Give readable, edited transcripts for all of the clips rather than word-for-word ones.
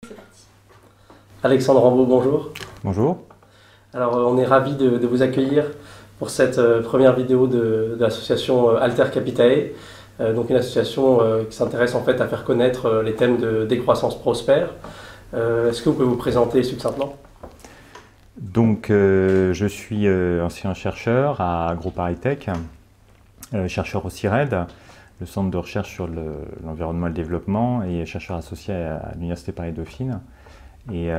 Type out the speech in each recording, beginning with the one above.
C'est parti. Alexandre Rambaud, bonjour. Bonjour. Alors, on est ravis de vous accueillir pour cette première vidéo de l'association Alter Capitae, donc une association qui s'intéresse en fait à faire connaître les thèmes de décroissance prospère. Est-ce que vous pouvez vous présenter succinctement? Donc, je suis ancien chercheur à AgroParisTech, chercheur au CIRED, le centre de recherche sur l'environnement et le développement, et chercheur associé à l'Université Paris-Dauphine. Et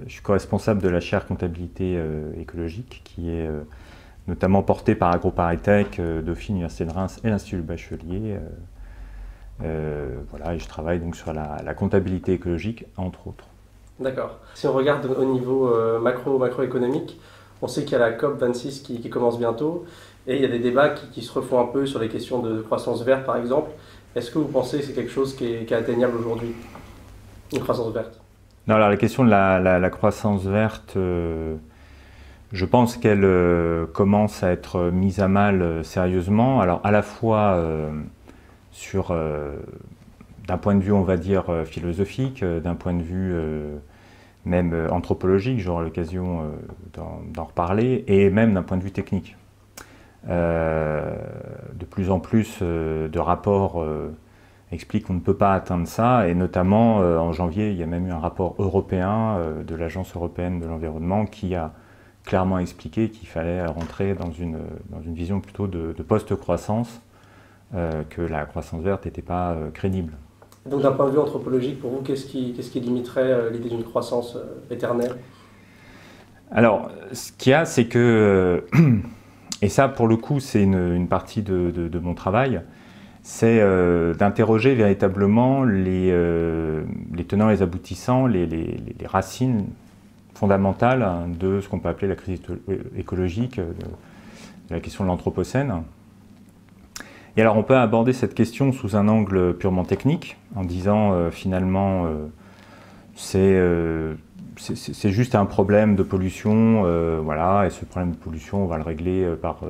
je suis co-responsable de la chaire comptabilité écologique, qui est notamment portée par AgroParisTech, Dauphine, Université de Reims et l'Institut Bachelier. Voilà, et je travaille donc sur la comptabilité écologique, entre autres. D'accord. Si on regarde au niveau macroéconomique, on sait qu'il y a la COP26 qui commence bientôt, et il y a des débats qui se refont un peu sur les questions de croissance verte, par exemple. Est-ce que vous pensez que c'est quelque chose qui est atteignable aujourd'hui, une croissance verte? Non, alors la question de la croissance verte, je pense qu'elle commence à être mise à mal sérieusement. Alors à la fois d'un point de vue, on va dire, philosophique, d'un point de vue même anthropologique, j'aurai l'occasion d'en reparler, et même d'un point de vue technique. De plus en plus de rapports expliquent qu'on ne peut pas atteindre ça, et notamment en janvier, il y a même eu un rapport européen de l'Agence européenne de l'environnement qui a clairement expliqué qu'il fallait rentrer dans une vision plutôt de post-croissance, que la croissance verte n'était pas crédible. Donc d'un point de vue anthropologique, pour vous, qu'est-ce qui limiterait l'idée d'une croissance éternelle? Alors, ce qu'il y a, c'est que, et ça pour le coup c'est une partie de mon travail, c'est d'interroger véritablement les tenants et les aboutissants, les racines fondamentales de ce qu'on peut appeler la crise écologique, de la question de l'anthropocène. Et alors on peut aborder cette question sous un angle purement technique, en disant finalement c'est juste un problème de pollution, voilà, et ce problème de pollution on va le régler par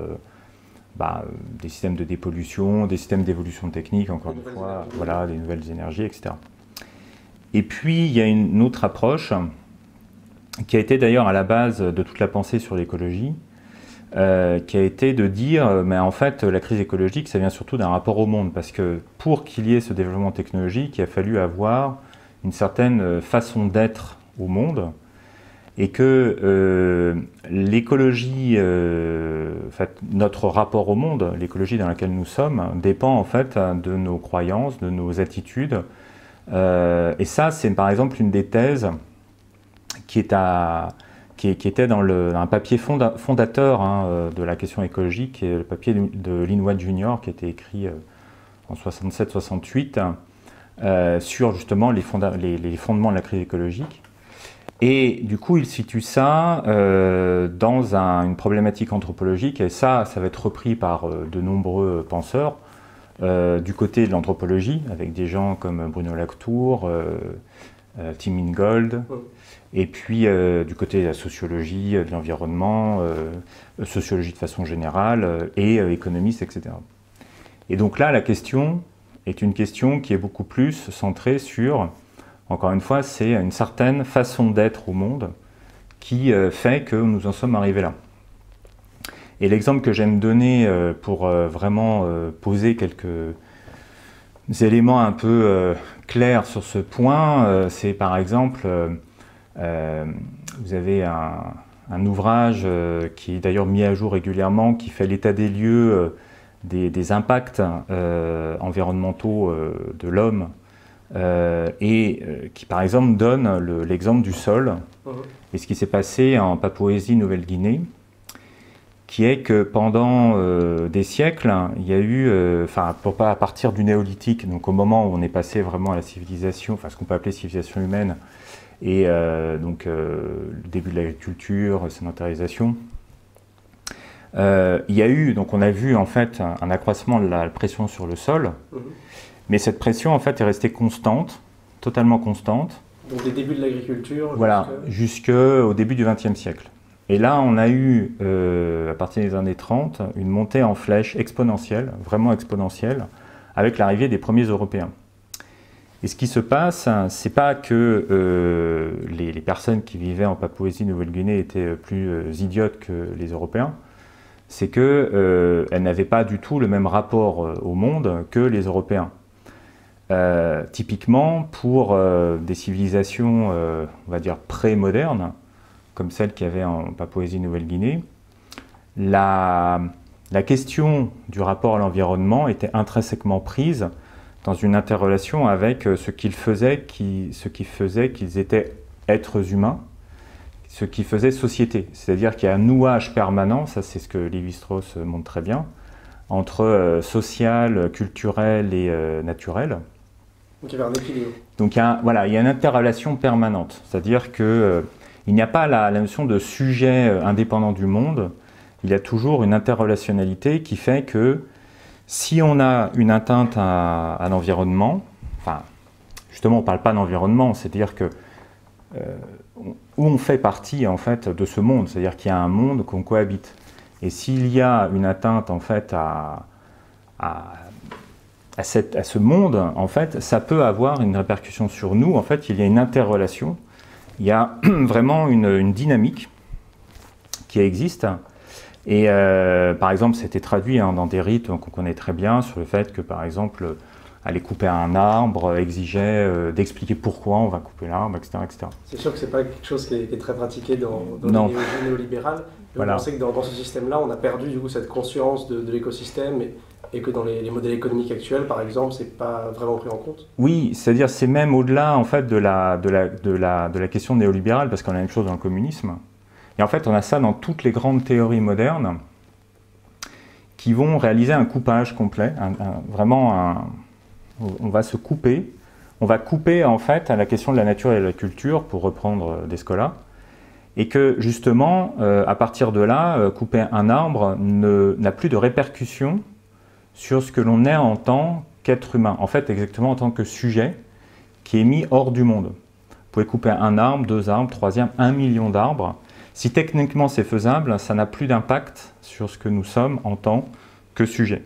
des systèmes de dépollution, des systèmes d'évolution technique, encore une fois, voilà, des nouvelles énergies, etc. Et puis il y a une autre approche qui a été d'ailleurs à la base de toute la pensée sur l'écologie, qui a été de dire, mais en fait la crise écologique ça vient surtout d'un rapport au monde, parce que pour qu'il y ait ce développement technologique, il a fallu avoir une certaine façon d'être au monde, et que l'écologie, en fait, notre rapport au monde, l'écologie dans laquelle nous sommes, dépend en fait de nos croyances, de nos attitudes, et ça c'est par exemple une des thèses qui était dans un papier fondateur de la question écologique, qui est le papier de Lynn Watt Jr., qui a été écrit en 67-68 sur justement les fondements de la crise écologique. Et du coup, il situe ça dans une problématique anthropologique, et ça va être repris par de nombreux penseurs du côté de l'anthropologie, avec des gens comme Bruno Latour, Tim Ingold, et puis du côté de la sociologie, de l'environnement, sociologie de façon générale, et économistes, etc. Et donc là, la question est une question qui est beaucoup plus centrée sur, encore une fois, c'est une certaine façon d'être au monde qui fait que nous en sommes arrivés là. Et l'exemple que j'aime donner pour vraiment poser quelques éléments un peu clairs sur ce point, c'est par exemple, vous avez un ouvrage qui est d'ailleurs mis à jour régulièrement, qui fait l'état des lieux des impacts environnementaux de l'homme, et qui par exemple donne l'exemple du sol et ce qui s'est passé en Papouasie-Nouvelle-Guinée, qui est que pendant des siècles, il y a eu, à partir du néolithique, donc au moment où on est passé vraiment à la civilisation, enfin ce qu'on peut appeler civilisation humaine, et donc le début de l'agriculture, sédentarisation, il y a eu, donc on a vu en fait un accroissement de la pression sur le sol, mais cette pression en fait est restée constante, totalement constante. Donc des débuts de l'agriculture, voilà, jusqu'au début du XXe siècle. Et là, on a eu, à partir des années 30, une montée en flèche exponentielle, vraiment exponentielle, avec l'arrivée des premiers Européens. Et ce qui se passe, c'est pas que les personnes qui vivaient en Papouasie-Nouvelle-Guinée étaient plus idiotes que les Européens, c'est qu'elles n'avaient pas du tout le même rapport au monde que les Européens. Typiquement, pour des civilisations, on va dire, pré-modernes, comme celle qu'il y avait en Papouasie-Nouvelle-Guinée, la question du rapport à l'environnement était intrinsèquement prise dans une interrelation avec ce qui faisait qu'ils étaient êtres humains, ce qui faisait société. C'est-à-dire qu'il y a un nouage permanent, ça c'est ce que Lévi-Strauss montre très bien, entre social, culturel et naturel. Donc il y avait un équilibre. Donc il y a une interrelation permanente, c'est-à-dire qu'il n'y a pas la notion de sujet indépendant du monde, il y a toujours une interrelationnalité qui fait que si on a une atteinte à l'environnement, enfin, justement, on ne parle pas d'environnement, c'est-à-dire que où on fait partie en fait de ce monde, c'est-à-dire qu'il y a un monde qu'on cohabite. Et s'il y a une atteinte en fait à ce monde, en fait, ça peut avoir une répercussion sur nous. En fait, il y a une interrelation, il y a vraiment une dynamique qui existe. Et par exemple, c'était traduit dans des rites qu'on connaît très bien sur le fait que, par exemple, aller couper un arbre exigeait d'expliquer pourquoi on va couper l'arbre, etc., etc. C'est sûr que ce n'est pas quelque chose qui est très pratiqué dans l'idéologie néolibérale. Voilà. On sait que dans ce système-là, on a perdu du coup cette conscience de l'écosystème et que dans les modèles économiques actuels, par exemple, ce n'est pas vraiment pris en compte. Oui, c'est-à-dire c'est même au-delà en fait de la question néolibérale, parce qu'on a la même chose dans le communisme. Et en fait, on a ça dans toutes les grandes théories modernes qui vont réaliser un coupage complet, on va se couper, on va couper en fait à la question de la nature et de la culture, pour reprendre Descola, et que justement, à partir de là, couper un arbre n'a plus de répercussions sur ce que l'on est en tant qu'être humain, en fait exactement en tant que sujet qui est mis hors du monde. Vous pouvez couper un arbre, 2 arbres, 3e, 1 million d'arbres. Si techniquement c'est faisable, ça n'a plus d'impact sur ce que nous sommes en tant que sujet.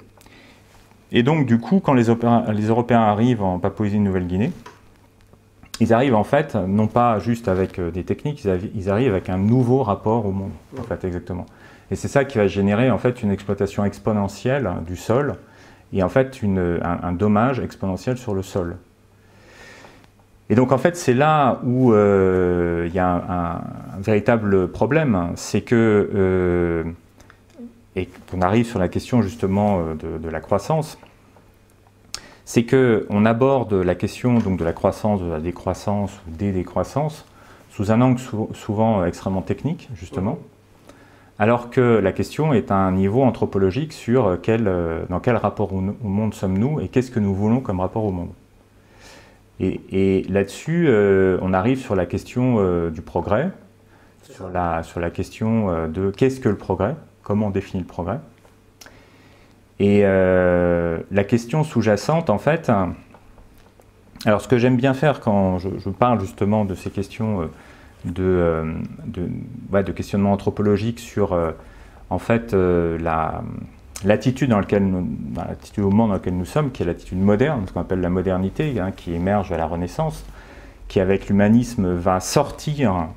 Et donc du coup, quand les Européens arrivent en Papouasie-Nouvelle-Guinée, ils arrivent en fait, non pas juste avec des techniques, ils arrivent avec un nouveau rapport au monde, en fait, exactement. Et c'est ça qui va générer en fait une exploitation exponentielle du sol et en fait un dommage exponentiel sur le sol. Et donc en fait c'est là où il y a un véritable problème, c'est que, et qu'on arrive sur la question justement de la croissance, c'est qu'on aborde la question donc, de la croissance, de la décroissance ou des décroissances sous un angle souvent extrêmement technique justement, alors que la question est à un niveau anthropologique sur dans quel rapport au monde sommes-nous et qu'est-ce que nous voulons comme rapport au monde. Et là-dessus, on arrive sur la question du progrès, sur la question de qu'est-ce que le progrès, comment on définit le progrès. Et la question sous-jacente, en fait, alors ce que j'aime bien faire quand je parle justement de ces questions de questionnement anthropologique sur en fait l'attitude au monde dans lequel nous sommes, qui est l'attitude moderne, ce qu'on appelle la modernité, qui émerge à la Renaissance, qui avec l'humanisme va sortir en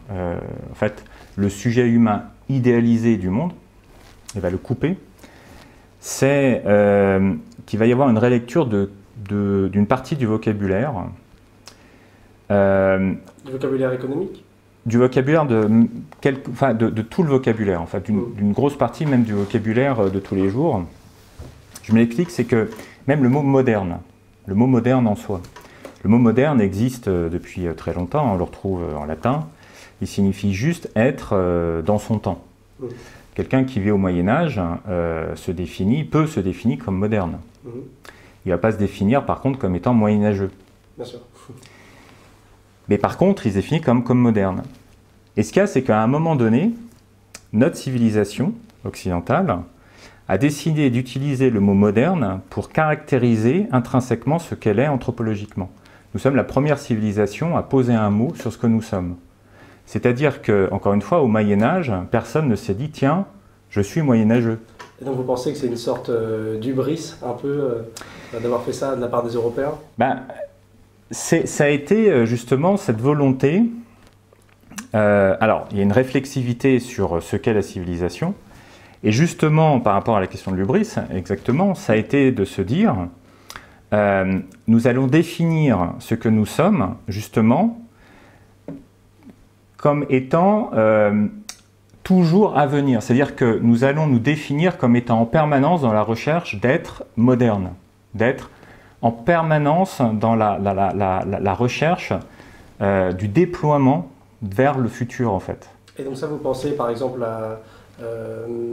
fait le sujet humain idéalisé du monde et va le couper. C'est qu'il va y avoir une relecture d'une partie du vocabulaire. Du vocabulaire économique ? Du vocabulaire de tout le vocabulaire, en fait, d'une grosse partie même du vocabulaire de tous les jours. Je m'explique, c'est que même le mot moderne en soi, le mot moderne existe depuis très longtemps, on le retrouve en latin, il signifie juste être dans son temps. Quelqu'un qui vit au Moyen-Âge peut se définir comme moderne. Il ne va pas se définir par contre comme étant moyenâgeux. Bien sûr. Mais par contre, il se définit comme moderne. Et ce qu'il y a, c'est qu'à un moment donné, notre civilisation occidentale a décidé d'utiliser le mot moderne pour caractériser intrinsèquement ce qu'elle est anthropologiquement. Nous sommes la première civilisation à poser un mot sur ce que nous sommes. C'est-à-dire que, encore une fois, au Moyen-Âge, personne ne s'est dit « tiens, je suis moyenâgeux ». Et donc vous pensez que c'est une sorte d'hubris, un peu, d'avoir fait ça de la part des Européens ? Ça a été justement cette volonté. Alors, il y a une réflexivité sur ce qu'est la civilisation. Et justement, par rapport à la question de l'hubris, exactement, ça a été de se dire, nous allons définir ce que nous sommes, justement, comme étant toujours à venir. C'est-à-dire que nous allons nous définir comme étant en permanence dans la recherche d'être moderne, d'être en permanence dans la recherche du déploiement vers le futur, en fait. Et donc ça, vous pensez, par exemple, à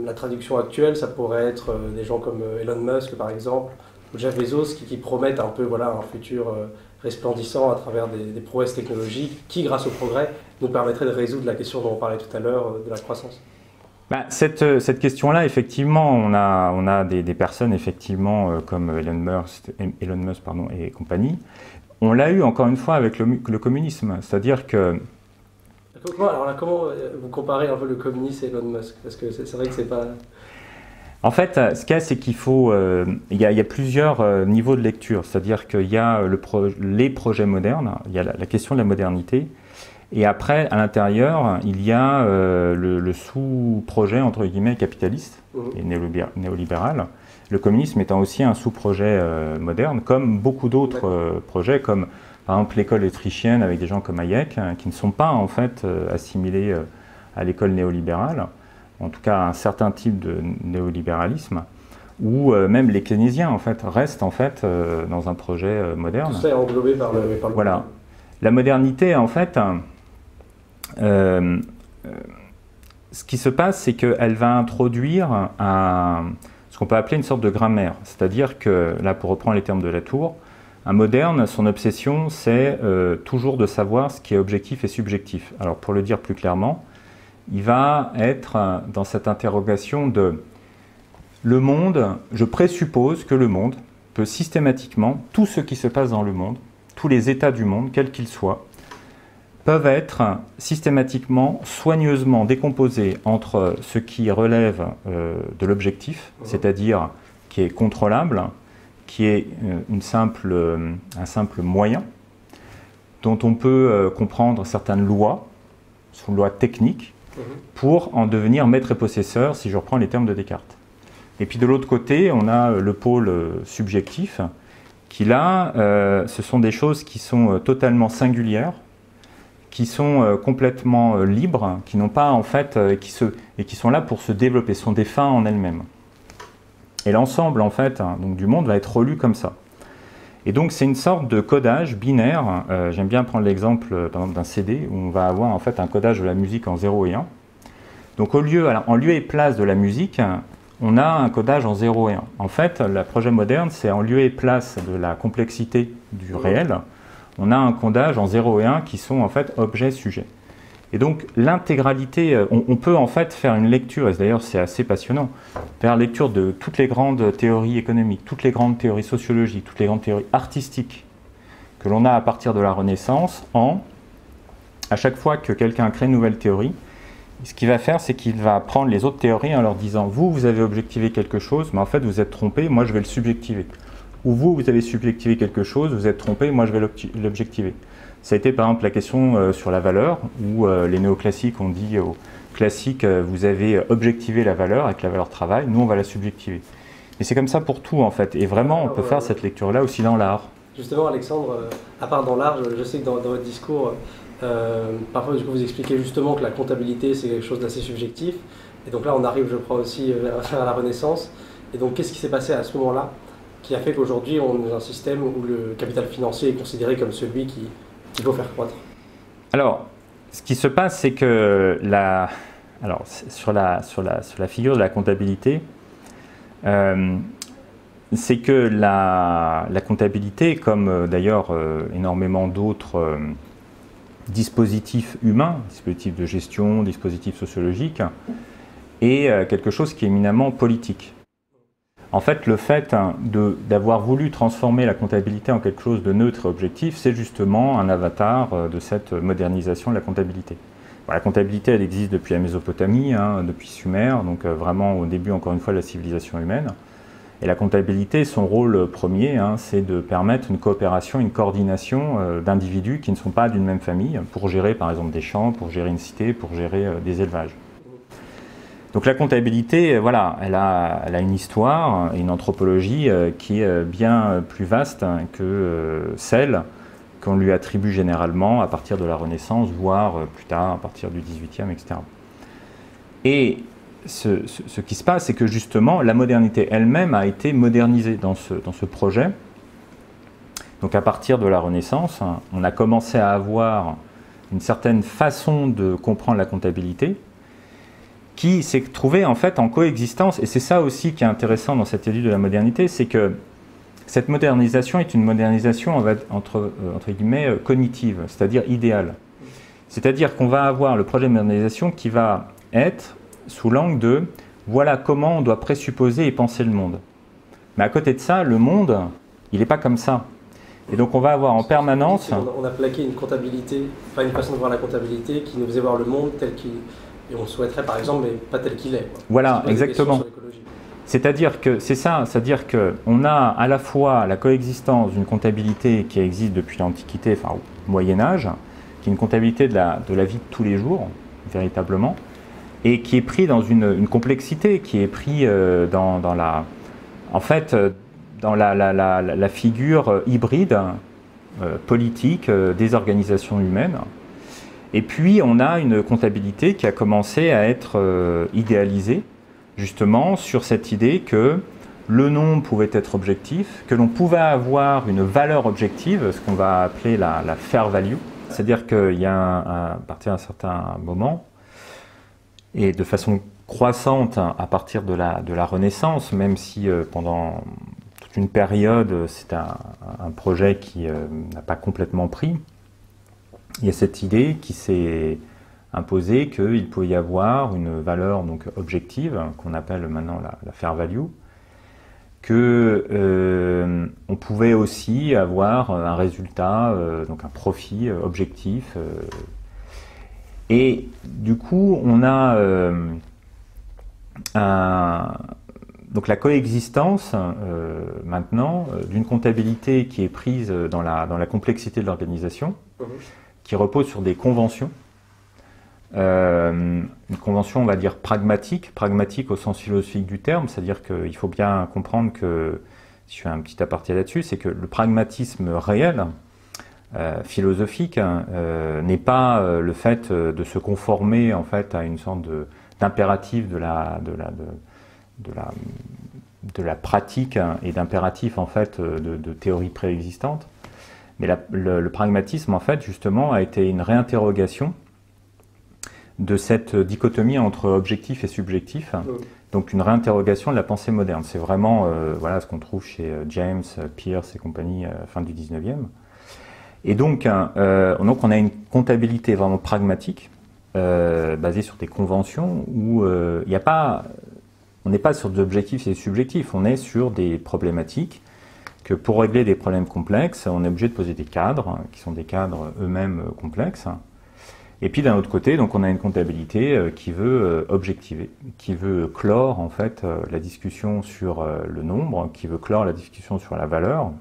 la traduction actuelle, ça pourrait être des gens comme Elon Musk, par exemple, ou Jeff Bezos, qui promettent un peu voilà, un futur resplendissant à travers des prouesses technologiques qui, grâce au progrès, nous permettraient de résoudre la question dont on parlait tout à l'heure de la croissance. Cette question-là, effectivement, on a des personnes effectivement comme Elon Musk et compagnie. On l'a eu encore une fois avec le communisme, c'est-à-dire que... Alors là, comment vous comparez un peu le communisme et Elon Musk? Parce que c'est vrai que c'est pas... En fait, ce qu'il y a, c'est qu'il faut... il y a plusieurs niveaux de lecture, c'est-à-dire qu'il y a les projets modernes, il y a la question de la modernité, et après, à l'intérieur, il y a le sous-projet, entre guillemets, capitaliste et néolibéral. Le communisme étant aussi un sous-projet moderne, comme beaucoup d'autres projets, comme par exemple l'école autrichienne avec des gens comme Hayek, qui ne sont pas en fait assimilés à l'école néolibérale, en tout cas à un certain type de néolibéralisme, ou même les keynésiens en fait, restent en fait dans un projet moderne. Tout ça est englobé par le Voilà. La modernité, en fait, ce qui se passe, c'est qu'elle va introduire ce qu'on peut appeler une sorte de grammaire. C'est-à-dire que, là, pour reprendre les termes de Latour, un moderne, son obsession, c'est toujours de savoir ce qui est objectif et subjectif. Alors, pour le dire plus clairement, il va être dans cette interrogation de le monde, je présuppose que le monde peut systématiquement, tout ce qui se passe dans le monde, tous les états du monde, quels qu'ils soient, peuvent être systématiquement, soigneusement décomposés entre ce qui relève de l'objectif, c'est-à-dire qui est contrôlable, qui est un simple moyen, dont on peut comprendre certaines lois, sous lois techniques, pour en devenir maître et possesseur, si je reprends les termes de Descartes. Et puis de l'autre côté, on a le pôle subjectif, qui là, ce sont des choses qui sont totalement singulières, qui sont complètement libres, qui n'ont pas en fait, et qui sont là pour se développer, sont des fins en elles-mêmes. Et l'ensemble en fait donc, du monde va être relu comme ça. Et donc c'est une sorte de codage binaire. J'aime bien prendre l'exemple d'un CD où on va avoir en fait un codage de la musique en 0 et 1. Donc en lieu et place de la musique, on a un codage en 0 et 1. En fait, le projet moderne, c'est en lieu et place de la complexité du réel, on a un codage en 0 et 1 qui sont en fait objet-sujet. Et donc l'intégralité, on peut en fait faire une lecture, et d'ailleurs c'est assez passionnant, faire la lecture de toutes les grandes théories économiques, toutes les grandes théories sociologiques, toutes les grandes théories artistiques que l'on a à partir de la Renaissance, à chaque fois que quelqu'un crée une nouvelle théorie, ce qu'il va faire, c'est qu'il va prendre les autres théories en leur disant « vous avez objectivé quelque chose, mais en fait vous êtes trompé, moi je vais le subjectiver ». Ou vous avez subjectivé quelque chose, vous êtes trompé, moi je vais l'objectiver. Ça a été par exemple la question sur la valeur, où les néoclassiques ont dit aux classiques vous avez objectivé la valeur avec la valeur travail, nous on va la subjectiver. Et c'est comme ça pour tout en fait, et vraiment on peut faire cette lecture-là aussi dans l'art. Justement Alexandre, à part dans l'art, je sais que dans votre discours, parfois du coup, vous expliquez justement que la comptabilité c'est quelque chose d'assez subjectif, et donc là on arrive je crois aussi vers la Renaissance, et donc qu'est-ce qui s'est passé à ce moment-là qui a fait qu'aujourd'hui on est dans un système où le capital financier est considéré comme celui qu'il faut faire croître? Alors, ce qui se passe, c'est que sur la figure de la comptabilité, c'est que la comptabilité, comme d'ailleurs énormément d'autres dispositifs humains, dispositifs de gestion, dispositifs sociologiques, est quelque chose qui est éminemment politique. En fait, le fait d'avoir voulu transformer la comptabilité en quelque chose de neutre et objectif, c'est justement un avatar de cette modernisation de la comptabilité. Bon, la comptabilité, elle existe depuis la Mésopotamie, depuis Sumer, donc vraiment au début, encore une fois, de la civilisation humaine. Et la comptabilité, son rôle premier, hein, c'est de permettre une coopération, une coordination d'individus qui ne sont pas d'une même famille pour gérer par exemple des champs, pour gérer une cité, pour gérer des élevages. Donc la comptabilité, voilà, elle a une histoire et une anthropologie qui est bien plus vaste que celle qu'on lui attribue généralement à partir de la Renaissance, voire plus tard, à partir du XVIIIe, etc. Et ce qui se passe, c'est que justement, la modernité elle-même a été modernisée dans ce projet. Donc à partir de la Renaissance, on a commencé à avoir une certaine façon de comprendre la comptabilité qui s'est trouvée en fait en coexistence. Et c'est ça aussi qui est intéressant dans cette étude de la modernité, c'est que cette modernisation est une modernisation entre guillemets cognitive, c'est-à-dire idéale. C'est-à-dire qu'on va avoir le projet de modernisation qui va être sous l'angle de voilà comment on doit présupposer et penser le monde. Mais à côté de ça, le monde, il n'est pas comme ça. Et donc on va avoir en permanence... On a plaqué une comptabilité, enfin une façon de voir la comptabilité qui nous faisait voir le monde tel qu'il... Et on souhaiterait par exemple, mais pas tel qu'il est. Voilà, exactement. C'est-à-dire que c'est ça, c'est-à-dire qu'on a à la fois la coexistence d'une comptabilité qui existe depuis l'Antiquité, enfin au Moyen-Âge, qui est une comptabilité de la vie de tous les jours, véritablement, et qui est pris dans une complexité, qui est pris dans la figure hybride politique des organisations humaines. Et puis on a une comptabilité qui a commencé à être idéalisée, justement sur cette idée que le nombre pouvait être objectif, que l'on pouvait avoir une valeur objective, ce qu'on va appeler la fair value. C'est-à-dire qu'il y a à partir d'un certain moment, et de façon croissante à partir de la Renaissance, même si pendant toute une période c'est un projet qui n'a pas complètement pris, il y a cette idée qui s'est imposée qu'il pouvait y avoir une valeur donc objective, qu'on appelle maintenant la fair value, que on pouvait aussi avoir un résultat, donc un profit objectif. Et du coup, on a donc la coexistence maintenant d'une comptabilité qui est prise dans la complexité de l'organisation, qui repose sur des conventions. Une convention, on va dire, pragmatique au sens philosophique du terme, c'est-à-dire qu'il faut bien comprendre que, si je fais un petit aparté là-dessus, c'est que le pragmatisme réel, philosophique, n'est pas le fait de se conformer en fait à une sorte d'impératif de la pratique et d'impératif en fait de théories préexistantes. Mais le pragmatisme, en fait, justement, a été une réinterrogation de cette dichotomie entre objectif et subjectif, donc une réinterrogation de la pensée moderne. C'est vraiment voilà, ce qu'on trouve chez James, Peirce et compagnie, fin du 19e. Et donc on a une comptabilité vraiment pragmatique, basée sur des conventions où on n'est pas sur des objectifs et des subjectifs, on est sur des problématiques que pour régler des problèmes complexes, on est obligé de poser des cadres, qui sont des cadres eux-mêmes complexes. Et puis d'un autre côté, donc on a une comptabilité qui veut objectiver, qui veut clore en fait la discussion sur le nombre, qui veut clore la discussion sur la valeur,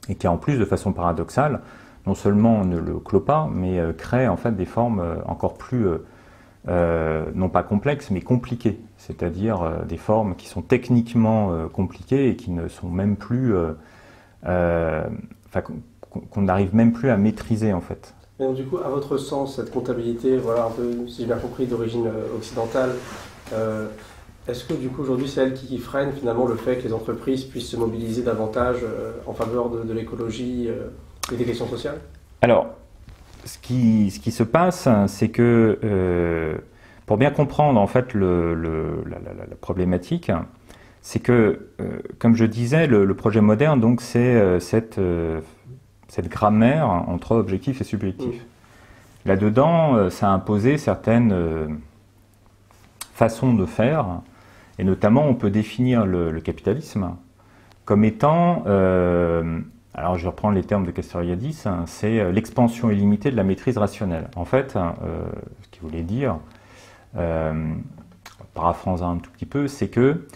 et qui en plus, de façon paradoxale, non seulement ne le clôt pas, mais crée en fait des formes encore plus, non pas complexes, mais compliquées, c'est-à-dire des formes qui sont techniquement compliquées et qui ne sont même plus, qu'on n'arrive même plus à maîtriser en fait. Et donc du coup, à votre sens, cette comptabilité, voilà un peu, si j'ai bien compris, d'origine occidentale, est-ce que du coup aujourd'hui c'est elle qui freine finalement le fait que les entreprises puissent se mobiliser davantage en faveur de l'écologie et des questions sociales? Alors, ce qui se passe, c'est que pour bien comprendre en fait la problématique, c'est que, comme je disais, le projet moderne, donc c'est cette grammaire entre objectif et subjectif. Là-dedans, ça a imposé certaines façons de faire, et notamment on peut définir le capitalisme comme étant, alors je reprends les termes de Castoriadis, c'est l'expansion illimitée de la maîtrise rationnelle. En fait, ce qu'il voulait dire, paraphrasant un tout petit peu, c'est que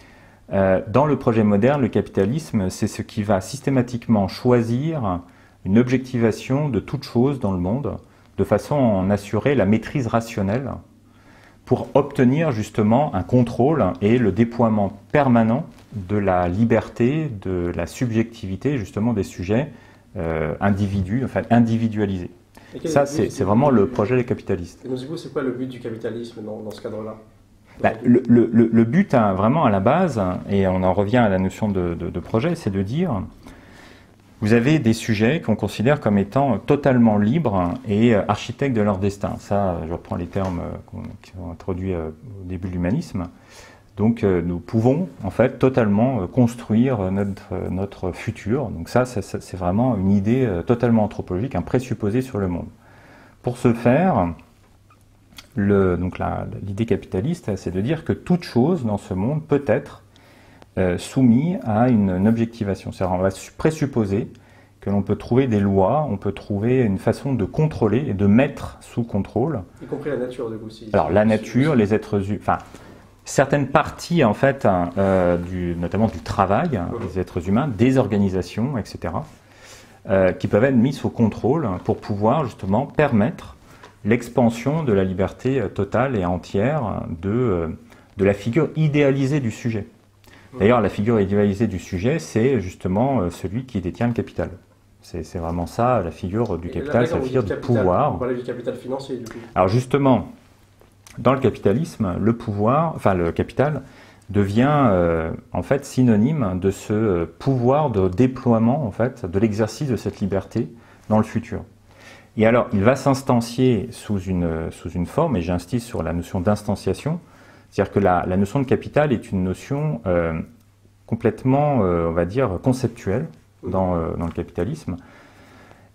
Dans le projet moderne, le capitalisme, c'est ce qui va systématiquement choisir une objectivation de toute chose dans le monde, de façon à en assurer la maîtrise rationnelle, pour obtenir justement un contrôle et le déploiement permanent de la liberté, de la subjectivité justement des sujets individualisés. Ça, c'est vraiment le projet des capitalistes. Et donc, du coup, c'est quoi le but du capitalisme dans ce cadre-là? Le but, vraiment à la base, et on en revient à la notion de projet, c'est de dire, vous avez des sujets qu'on considère comme étant totalement libres et architectes de leur destin. Ça, je reprends les termes qui sont introduits au début de l'humanisme. Donc nous pouvons en fait totalement construire notre futur. Donc ça c'est vraiment une idée totalement anthropologique, un présupposé sur le monde. Pour ce faire, l'idée capitaliste, c'est de dire que toute chose dans ce monde peut être soumise à une objectivation. C'est-à-dire on va présupposer que l'on peut trouver des lois, on peut trouver une façon de contrôler et de mettre sous contrôle. Y compris la nature de aussi. Alors la nature, les êtres humains, enfin certaines parties en fait, notamment du travail, des êtres humains, des organisations, etc., qui peuvent être mises sous contrôle pour pouvoir justement permettre l'expansion de la liberté totale et entière de la figure idéalisée du sujet. D'ailleurs, la figure idéalisée du sujet, c'est justement celui qui détient le capital. C'est vraiment ça, la figure du capital, c'est la figure du pouvoir. On parlait du capital financier, du coup. Alors justement, dans le capitalisme, le capital devient en fait synonyme de ce pouvoir de déploiement en fait, de l'exercice de cette liberté dans le futur. Et alors, il va s'instancier sous une forme, et j'insiste sur la notion d'instanciation, c'est-à-dire que la notion de capital est une notion complètement, on va dire, conceptuelle dans le capitalisme.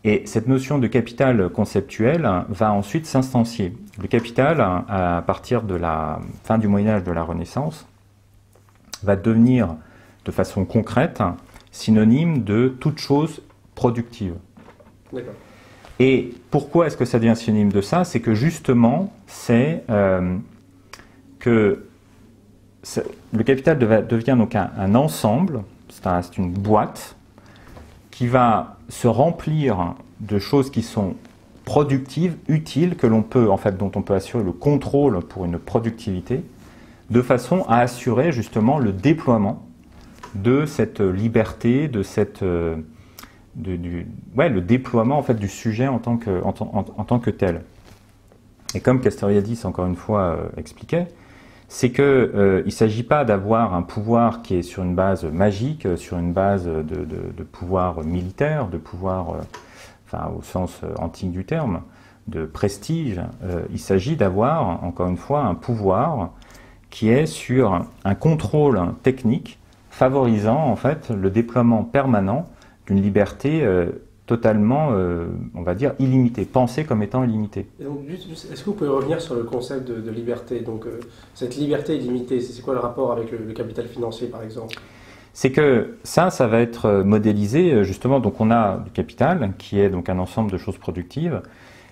Et cette notion de capital conceptuel va ensuite s'instancier. Le capital, à partir de la fin du Moyen-Âge, de la Renaissance, va devenir de façon concrète synonyme de toute chose productive. D'accord. Et pourquoi est-ce que ça devient synonyme de ça? C'est que justement, c'est que le capital devient donc un ensemble, c'est une boîte qui va se remplir de choses qui sont productives, utiles, que l'on peut, en fait, dont on peut assurer le contrôle pour une productivité, de façon à assurer justement le déploiement de cette liberté, de cette le déploiement en fait du sujet en tant que tel. Et comme Castoriadis encore une fois expliquait, c'est que il ne s'agit pas d'avoir un pouvoir qui est sur une base magique, sur une base de pouvoir militaire, de pouvoir, au sens antique du terme, de prestige. Il s'agit d'avoir, encore une fois, un pouvoir qui est sur un contrôle technique favorisant en fait le déploiement permanent d'une liberté totalement, on va dire, illimitée, pensée comme étant illimitée. Et donc, est-ce que vous pouvez revenir sur le concept de liberté? Donc, cette liberté illimitée, c'est quoi le rapport avec le capital financier, par exemple? C'est que ça va être modélisé, justement, donc on a du capital, qui est donc un ensemble de choses productives,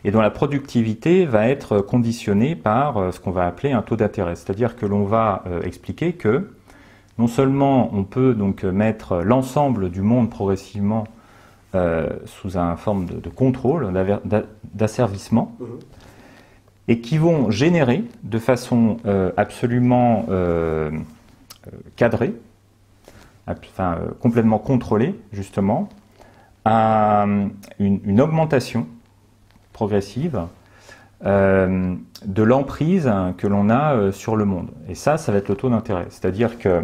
et dont la productivité va être conditionnée par ce qu'on va appeler un taux d'intérêt. C'est-à-dire que l'on va expliquer que non seulement on peut donc mettre l'ensemble du monde progressivement sous une forme de contrôle, d'asservissement, et qui vont générer de façon absolument cadrée, complètement contrôlée justement, une augmentation progressive de l'emprise que l'on a sur le monde. Et ça va être le taux d'intérêt. C'est-à-dire que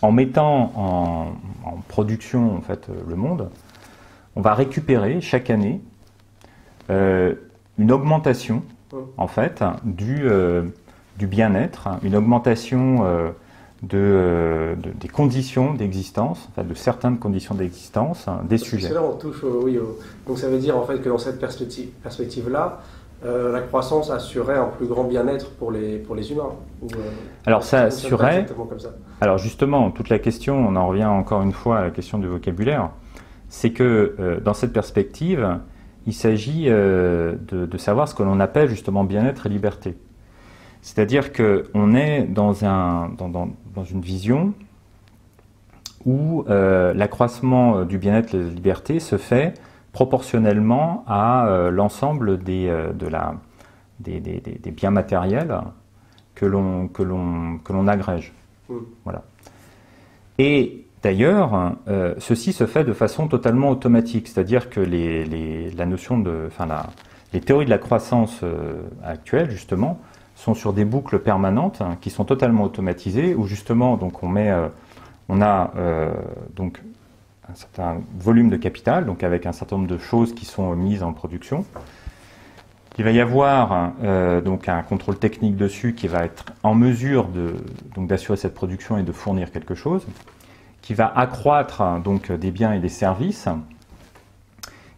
en mettant en production en fait, le monde, on va récupérer chaque année une augmentation en fait, du bien-être, une augmentation des conditions d'existence, enfin, de certaines conditions d'existence des sujets. Là, on touche donc ça veut dire en fait que dans cette perspective-là, la croissance assurait un plus grand bien-être pour les humains. Alors ça assurait. Comme ça. Alors justement, toute la question, on en revient encore une fois à la question du vocabulaire, c'est que dans cette perspective, il s'agit de savoir ce que l'on appelle justement bien-être et liberté. C'est-à-dire qu'on est dans une vision où l'accroissement du bien-être et de la liberté se fait proportionnellement à l'ensemble des biens matériels que l'on agrège. Voilà. Et d'ailleurs, ceci se fait de façon totalement automatique, c'est-à-dire que la notion les théories de la croissance actuelles, justement, sont sur des boucles permanentes qui sont totalement automatisées, où justement, donc on a donc un certain volume de capital, donc avec un certain nombre de choses qui sont mises en production. Il va y avoir donc un contrôle technique dessus qui va être en mesure d'assurer cette production et de fournir quelque chose, qui va accroître donc des biens et des services,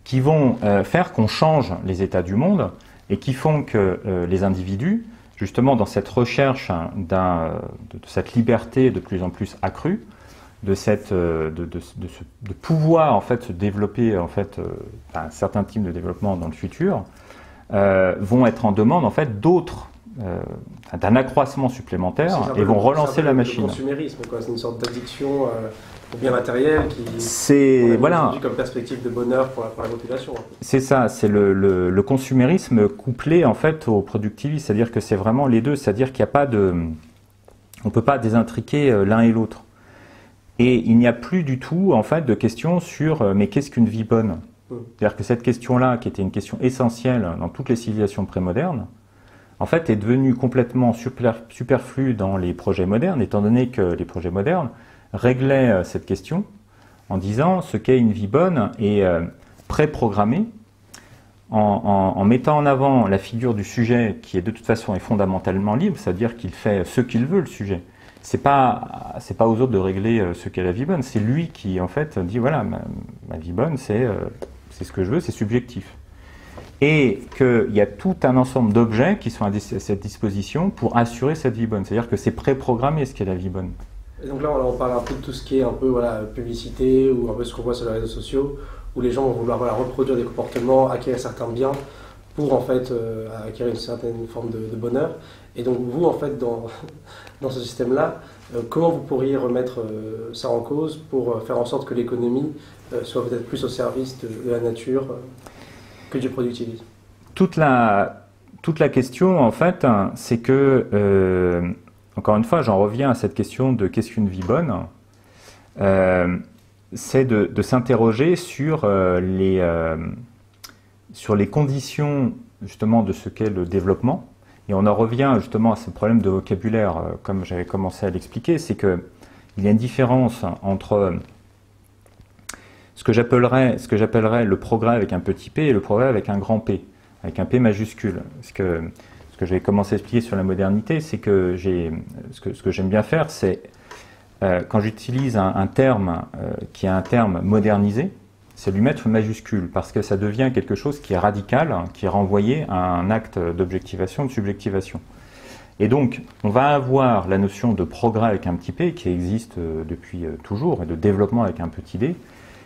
qui vont faire qu'on change les états du monde et qui font que les individus, justement dans cette recherche de cette liberté de plus en plus accrue, de pouvoir en fait se développer un certain type de développement dans le futur, vont être en demande en fait d'un accroissement supplémentaire et vont relancer la machine. C'est le consumérisme, quoi. C'est une sorte d'addiction au bien matériel qui voilà comme perspective de bonheur pour la population. C'est ça, c'est le consumérisme couplé en fait au productivisme, c'est-à-dire que c'est vraiment les deux, c'est-à-dire qu'il n'y a pas on peut pas désintriquer l'un et l'autre. Et il n'y a plus du tout en fait de question sur mais qu'est-ce qu'une vie bonne ? C'est-à-dire que cette question-là, qui était une question essentielle dans toutes les civilisations prémodernes, en fait est devenue complètement superflue dans les projets modernes, étant donné que les projets modernes réglaient cette question en disant ce qu'est une vie bonne est préprogrammée, en mettant en avant la figure du sujet qui est de toute façon est fondamentalement libre, c'est-à-dire qu'il fait ce qu'il veut le sujet. C'est pas aux autres de régler ce qu'est la vie bonne, c'est lui qui en fait dit voilà ma vie bonne c'est ce que je veux, c'est subjectif. Et qu'il y a tout un ensemble d'objets qui sont à cette disposition pour assurer cette vie bonne. C'est-à-dire que c'est préprogrammé ce qu'est la vie bonne. Et donc là, on parle un peu de tout ce qui est un peu publicité ou un peu ce qu'on voit sur les réseaux sociaux, où les gens vont vouloir reproduire des comportements, acquérir certains biens pour en fait acquérir une certaine forme de bonheur. Et donc vous, en fait, dans ce système-là, comment vous pourriez remettre ça en cause pour faire en sorte que l'économie soit peut-être plus au service de la nature que du productivisme? Toute la question, en fait, c'est que, encore une fois, j'en reviens à cette question de qu'est-ce qu'une vie bonne, c'est de s'interroger sur les conditions, justement, de ce qu'est le développement. Et on en revient justement à ce problème de vocabulaire, comme j'avais commencé à l'expliquer, c'est qu'il y a une différence entre ce que j'appellerais le progrès avec un petit p et le progrès avec un grand P, avec un P majuscule. Ce que j'avais commencé à expliquer sur la modernité, c'est que ce que j'aime bien faire, c'est quand j'utilise un terme qui est un terme modernisé, c'est lui mettre une majuscule, parce que ça devient quelque chose qui est radical, qui est renvoyé à un acte d'objectivation, de subjectivation. Et donc, on va avoir la notion de progrès avec un petit p, qui existe depuis toujours, et de développement avec un petit d,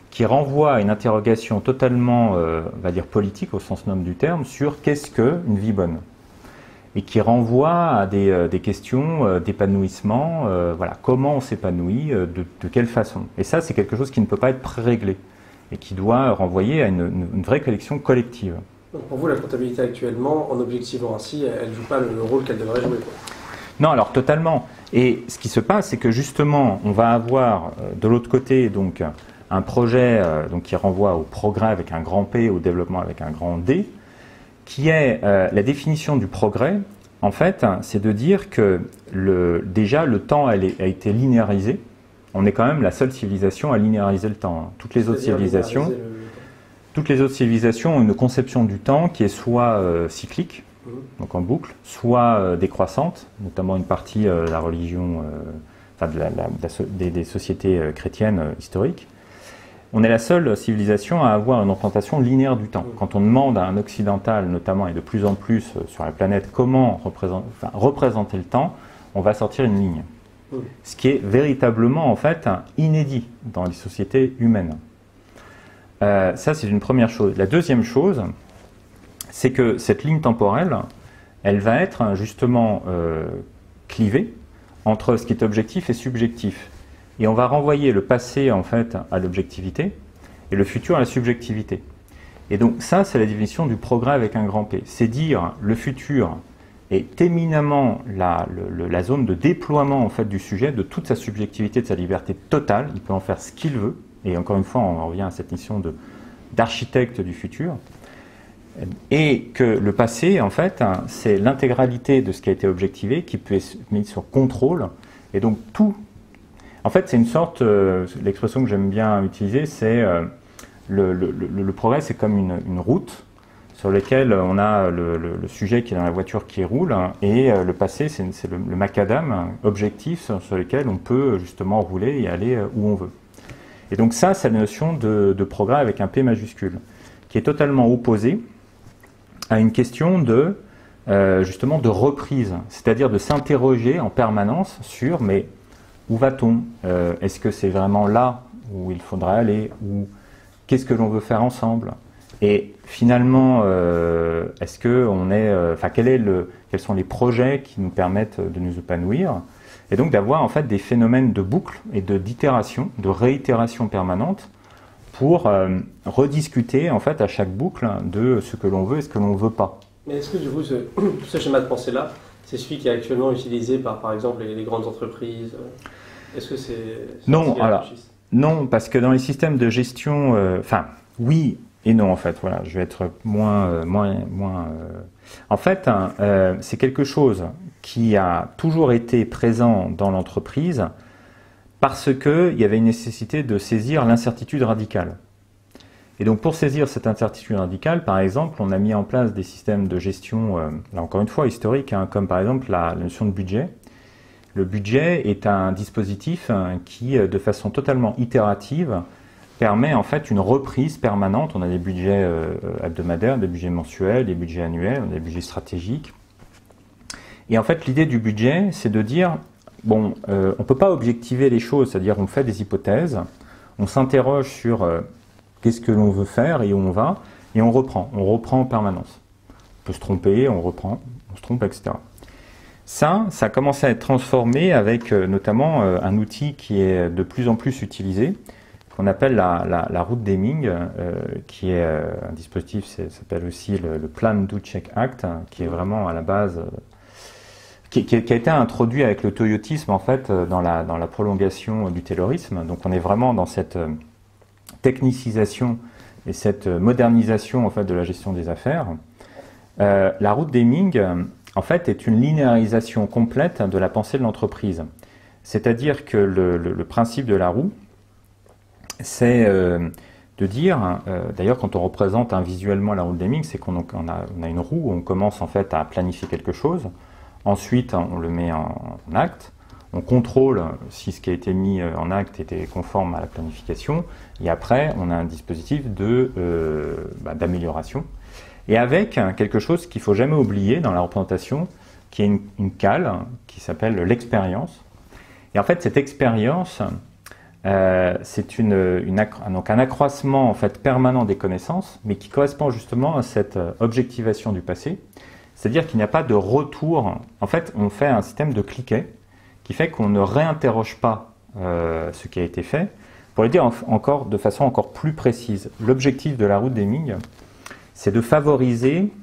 qui renvoie à une interrogation totalement, on va dire, politique, au sens noble du terme, sur qu'est-ce qu'une vie bonne. Et qui renvoie à des questions d'épanouissement, voilà, comment on s'épanouit, de quelle façon. Et ça, c'est quelque chose qui ne peut pas être pré-réglé, et qui doit renvoyer à une vraie collection collective. Donc pour vous, la comptabilité actuellement, en objectivant ainsi, elle ne joue pas le rôle qu'elle devrait jouer, quoi. Non, alors totalement. Et ce qui se passe, c'est que justement, on va avoir de l'autre côté donc un projet qui renvoie au progrès avec un grand P, au développement avec un grand D, qui est la définition du progrès. En fait, c'est de dire que déjà le temps a été linéarisé. On est quand même la seule civilisation à linéariser le temps. Toutes les autres civilisations ont une conception du temps qui est soit cyclique, donc en boucle, soit décroissante, notamment une partie de la religion, des sociétés chrétiennes historiques. On est la seule civilisation à avoir une représentation linéaire du temps. Quand on demande à un occidental, notamment, et de plus en plus sur la planète, comment représenter le temps, on va sortir une ligne. Ce qui est véritablement, en fait, inédit dans les sociétés humaines. Ça, c'est une première chose. La deuxième chose, c'est que cette ligne temporelle, elle va être justement clivée entre ce qui est objectif et subjectif. Et on va renvoyer le passé en fait à l'objectivité et le futur à la subjectivité. Et donc ça, c'est la définition du progrès avec un grand P. C'est dire le futur est éminemment la zone de déploiement en fait du sujet, de toute sa subjectivité, de sa liberté totale. Il peut en faire ce qu'il veut. Et encore une fois, on revient à cette mission d'architecte du futur. Et que le passé, en fait, c'est l'intégralité de ce qui a été objectivé qui peut être mis sur contrôle. Et donc tout, en fait, c'est une sorte, l'expression que j'aime bien utiliser, c'est le progrès, c'est comme une route sur laquelle on a le sujet qui est dans la voiture qui roule, et le passé, c'est le macadam objectif sur lequel on peut justement rouler et aller où on veut. Et donc ça, c'est la notion de progrès avec un P majuscule, qui est totalement opposée à une question justement de reprise, c'est-à-dire de s'interroger en permanence sur mais où va-t-on, est-ce que c'est vraiment là où il faudrait aller, ou qu'est-ce que l'on veut faire ensemble, et finalement est-ce que on est, quels sont les projets qui nous permettent de nous épanouir, et donc d'avoir en fait des phénomènes de boucle et d'itération, de réitération permanente, pour rediscuter en fait à chaque boucle de ce que l'on veut et ce que l'on ne veut pas. Mais est-ce que du coup ce schéma de pensée-là, c'est celui qui est actuellement utilisé par exemple les grandes entreprises? Est-ce que c'est non, alors, non, parce que dans les systèmes de gestion, oui et non en fait, voilà, je vais être moins en fait, c'est quelque chose qui a toujours été présent dans l'entreprise, parce qu'il y avait une nécessité de saisir l'incertitude radicale. Et donc pour saisir cette incertitude radicale, par exemple, on a mis en place des systèmes de gestion, là encore une fois historiques, comme par exemple la notion de budget. Le budget est un dispositif qui, de façon totalement itérative, permet en fait une reprise permanente. On a des budgets hebdomadaires, des budgets mensuels, des budgets annuels, on a des budgets stratégiques. Et en fait, l'idée du budget, c'est de dire, bon, on ne peut pas objectiver les choses, c'est-à-dire on fait des hypothèses, on s'interroge sur qu'est-ce que l'on veut faire et où on va, et on reprend en permanence. On peut se tromper, on reprend, on se trompe, etc. Ça a commencé à être transformé avec notamment un outil qui est de plus en plus utilisé, qu'on appelle la route Deming, qui est un dispositif, ça s'appelle aussi le Plan Do Check Act, qui est vraiment à la base... Qui a été introduit avec le toyotisme en fait dans la prolongation du taylorisme. Donc on est vraiment dans cette technicisation et cette modernisation en fait de la gestion des affaires. La route Deming en fait est une linéarisation complète de la pensée de l'entreprise. C'est-à-dire que le principe de la roue, c'est de dire, d'ailleurs quand on représente visuellement la route Deming, c'est qu'on a une roue où on commence en fait à planifier quelque chose. Ensuite, on le met en acte, on contrôle si ce qui a été mis en acte était conforme à la planification, et après, on a un dispositif d'amélioration. Et avec quelque chose qu'il ne faut jamais oublier dans la représentation, qui est une cale qui s'appelle l'expérience. Et en fait, cette expérience, c'est donc un accroissement en fait, permanent des connaissances, mais qui correspond justement à cette objectivation du passé. C'est-à-dire qu'il n'y a pas de retour. En fait, on fait un système de cliquet qui fait qu'on ne réinterroge pas ce qui a été fait. Pour le dire de façon encore plus précise, l'objectif de la route Deming, c'est de favoriser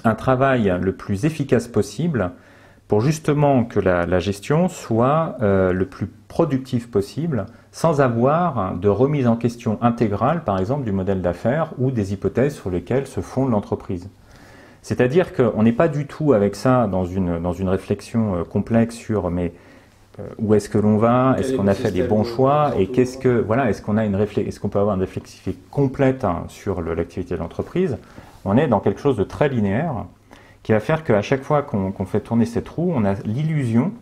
un travail le plus efficace possible pour justement que la gestion soit le plus productive possible, sans avoir de remise en question intégrale, par exemple, du modèle d'affaires ou des hypothèses sur lesquelles se fonde l'entreprise. C'est-à-dire qu'on n'est pas du tout avec ça dans une réflexion complexe sur où est-ce que l'on va, est-ce qu'on a fait des bons choix, et est-ce qu'on peut avoir une réflexivité complète sur l'activité de l'entreprise. On est dans quelque chose de très linéaire qui va faire qu'à chaque fois qu'on fait tourner cette roue, on a l'illusion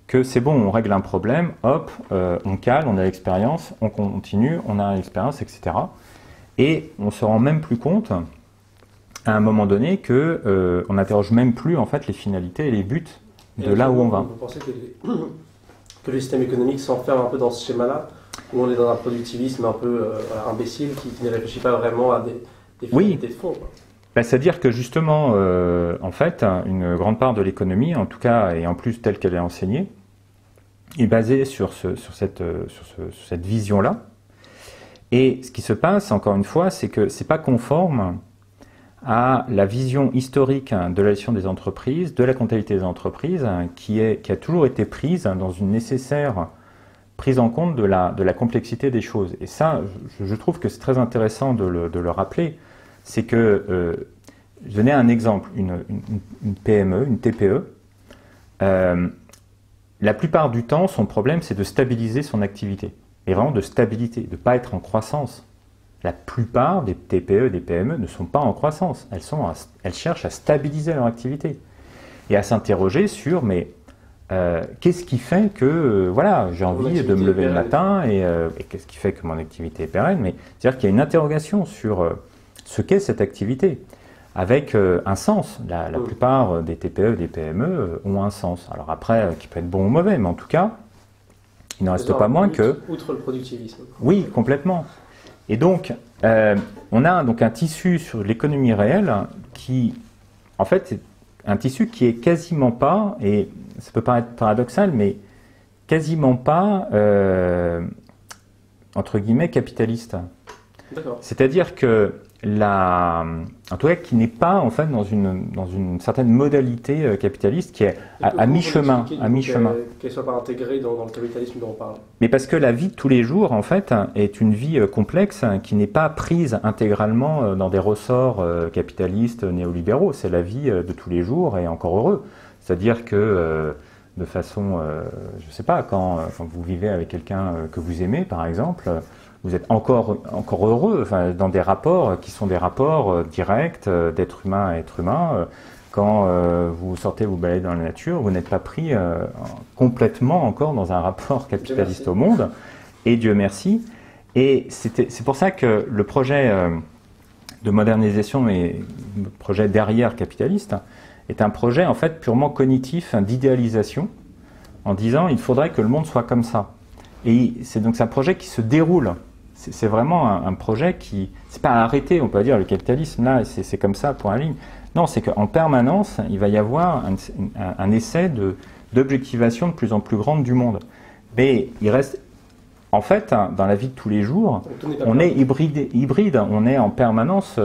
que c'est bon, on règle un problème, hop, on cale, on a l'expérience, on continue, on a l'expérience, etc. Et on ne se rend même plus compte à un moment donné qu'on n'interroge même plus en fait les finalités et les buts de là où on va. Vous pensez que le système économique s'enferme un peu dans ce schéma-là, où on est dans un productivisme un peu imbécile qui ne réfléchit pas vraiment à des finalités de fond, quoi. C'est-à-dire que justement, en fait, une grande part de l'économie, en tout cas, et en plus telle qu'elle est enseignée, est basée sur cette vision-là. Et ce qui se passe, encore une fois, c'est que ce n'est pas conforme à la vision historique de la gestion des entreprises, de la comptabilité des entreprises, qui a toujours été prise dans une nécessaire prise en compte de la complexité des choses. Et ça, je trouve que c'est très intéressant de le rappeler. C'est que, je vais donner un exemple, une PME, une TPE, la plupart du temps, son problème, c'est de stabiliser son activité. Et vraiment de stabilité, de ne pas être en croissance. La plupart des TPE, des PME ne sont pas en croissance. Elles cherchent à stabiliser leur activité. Et à s'interroger sur, mais qu'est-ce qui fait que voilà, j'ai envie de me lever le matin et qu'est-ce qui fait que mon activité est pérenne? Mais c'est-à-dire qu'il y a une interrogation sur ce qu'est cette activité, avec un sens. La plupart des TPE, des PME ont un sens. Alors après, qui peut être bon ou mauvais, mais en tout cas, il n'en reste pas moins que... Outre le productivisme. Oui, complètement. Et donc, on a donc un tissu sur l'économie réelle qui, en fait, c'est un tissu qui est quasiment pas, et ça peut paraître paradoxal, mais quasiment pas, entre guillemets, capitaliste. C'est-à-dire que en tout cas, qui n'est pas en fait dans une certaine modalité capitaliste qui est à mi-chemin, qu'elle soit pas intégrée dans le capitalisme dont on parle. Mais parce que la vie de tous les jours en fait est une vie complexe qui n'est pas prise intégralement dans des ressorts capitalistes néolibéraux. C'est la vie de tous les jours et encore heureux. C'est-à-dire que de façon, je sais pas, quand vous vivez avec quelqu'un que vous aimez par exemple. Vous êtes encore heureux, enfin, dans des rapports qui sont des rapports directs d'être humain à être humain. Quand vous sortez vous balader dans la nature, vous n'êtes pas pris complètement encore dans un rapport capitaliste au monde. Et Dieu merci. Et c'est pour ça que le projet de modernisation et le projet derrière capitaliste est un projet en fait purement cognitif, d'idéalisation, en disant il faudrait que le monde soit comme ça. Et c'est donc un projet qui se déroule. C'est vraiment un projet qui... C'est pas arrêté, on peut dire, le capitalisme, là, c'est comme ça, point à ligne. Non, c'est qu'en permanence, il va y avoir un essai d'objectivation de plus en plus grande du monde. Mais il reste... En fait, dans la vie de tous les jours, on est hybride, on est en permanence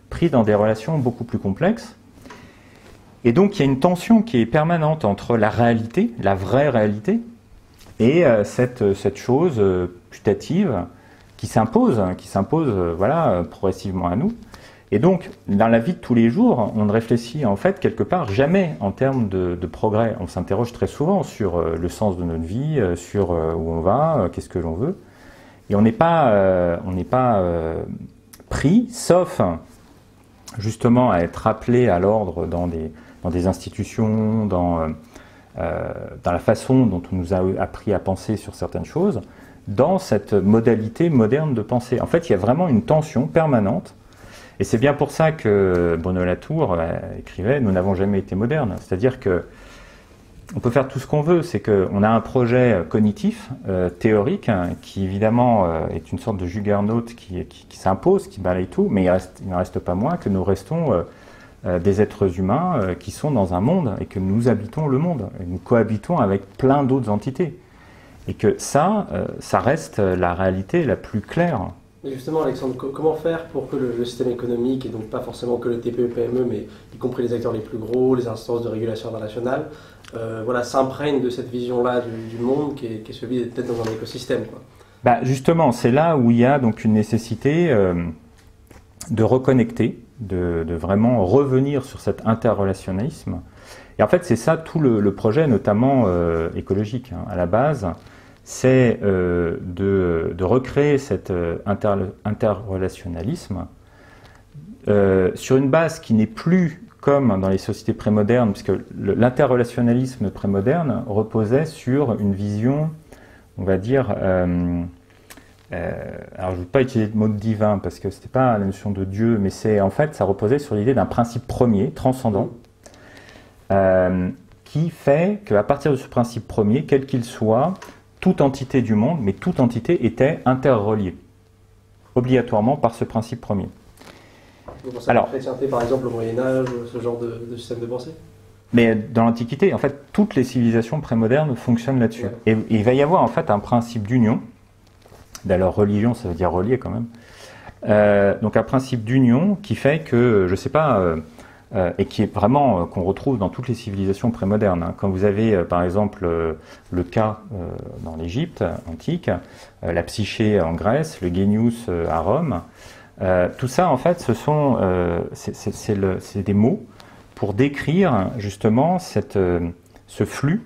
pris dans des relations beaucoup plus complexes. Et donc, il y a une tension qui est permanente entre la réalité, la vraie réalité, et cette chose putative qui s'impose voilà, progressivement à nous. Et donc, dans la vie de tous les jours, on ne réfléchit en fait quelque part jamais en termes de progrès. On s'interroge très souvent sur le sens de notre vie, sur où on va, qu'est-ce que l'on veut. Et on n'est pas pris, sauf justement à être rappelé à l'ordre dans des institutions, dans la façon dont on nous a appris à penser sur certaines choses, dans cette modalité moderne de penser. En fait, il y a vraiment une tension permanente, et c'est bien pour ça que Bruno Latour écrivait « Nous n'avons jamais été modernes ». C'est-à-dire que on peut faire tout ce qu'on veut, c'est qu'on a un projet cognitif, théorique, qui évidemment est une sorte de juggernaut qui s'impose, qui balaye tout, mais il n'en reste pas moins que nous restons des êtres humains qui sont dans un monde et que nous habitons le monde. Et nous cohabitons avec plein d'autres entités. Et que ça reste la réalité la plus claire. Et justement, Alexandre, comment faire pour que le système économique, et donc pas forcément que le TPE-PME, mais y compris les acteurs les plus gros, les instances de régulation internationale, voilà, s'imprègnent de cette vision-là du monde qui est celui d'être dans un écosystème, quoi. Bah justement, c'est là où il y a donc une nécessité de reconnecter, de vraiment revenir sur cet interrelationnalisme. Et en fait, c'est ça tout le projet, notamment écologique, hein, à la base, c'est de recréer cet interrelationnalisme sur une base qui n'est plus comme dans les sociétés prémodernes, puisque l'interrelationnalisme prémoderne reposait sur une vision, on va dire, alors je ne veux pas utiliser le mot divin, parce que ce n'était pas la notion de Dieu, mais en fait, ça reposait sur l'idée d'un principe premier, transcendant, qui fait qu'à partir de ce principe premier, quel qu'il soit, toute entité du monde, mais toute entité était interreliée, obligatoirement par ce principe premier. Vous pensez à la chrétienté, par exemple, au Moyen-Âge, ce genre de système de pensée? Mais dans l'Antiquité, en fait, toutes les civilisations prémodernes fonctionnent là-dessus. Ouais. Et il va y avoir en fait un principe d'union. D'ailleurs, religion, ça veut dire relier quand même. Donc un principe d'union qui fait que, je sais pas, et qui est vraiment qu'on retrouve dans toutes les civilisations prémodernes. Hein. Quand vous avez, par exemple, le cas dans l'Égypte antique, la psyché en Grèce, le génius à Rome, tout ça, en fait, ce sont c'est des mots pour décrire justement ce flux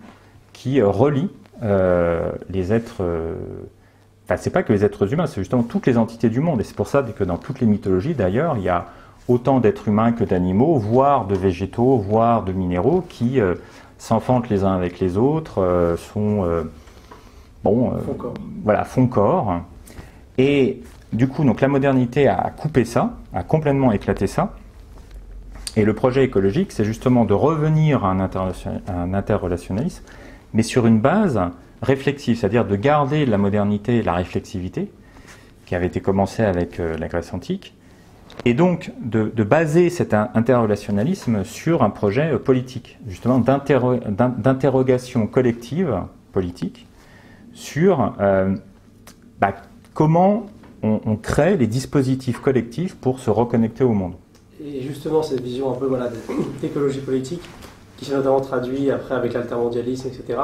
qui relie les êtres. Enfin, c'est pas que les êtres humains, c'est justement toutes les entités du monde. Et c'est pour ça que dans toutes les mythologies, d'ailleurs, il y a autant d'êtres humains que d'animaux, voire de végétaux, voire de minéraux, qui s'enfantent les uns avec les autres, font corps. Et du coup, donc, la modernité a coupé ça, a complètement éclaté ça. Et le projet écologique, c'est justement de revenir à un interrelationnalisme, mais sur une base réflexive, c'est-à-dire de garder la modernité et la réflexivité, qui avait été commencée avec la Grèce antique, et donc de baser cet interrelationnalisme sur un projet politique, justement d'interrogation collective, politique, sur comment on crée les dispositifs collectifs pour se reconnecter au monde. Et justement, cette vision un peu d'écologie politique, qui s'est notamment traduite après avec l'altermondialisme, etc.,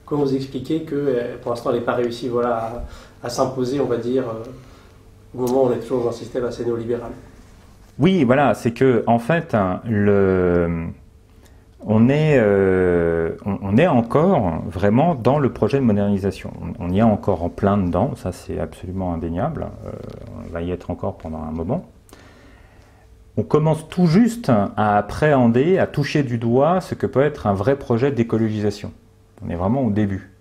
comment vous expliquez que pour l'instant elle n'est pas réussi à s'imposer, on va dire, au moment où on est toujours dans un système assez néolibéral? Oui, voilà, c'est que en fait, on est encore vraiment dans le projet de modernisation. On y est encore en plein dedans, ça c'est absolument indéniable. On va y être encore pendant un moment. On commence tout juste à appréhender, à toucher du doigt ce que peut être un vrai projet d'écologisation. On est vraiment au début,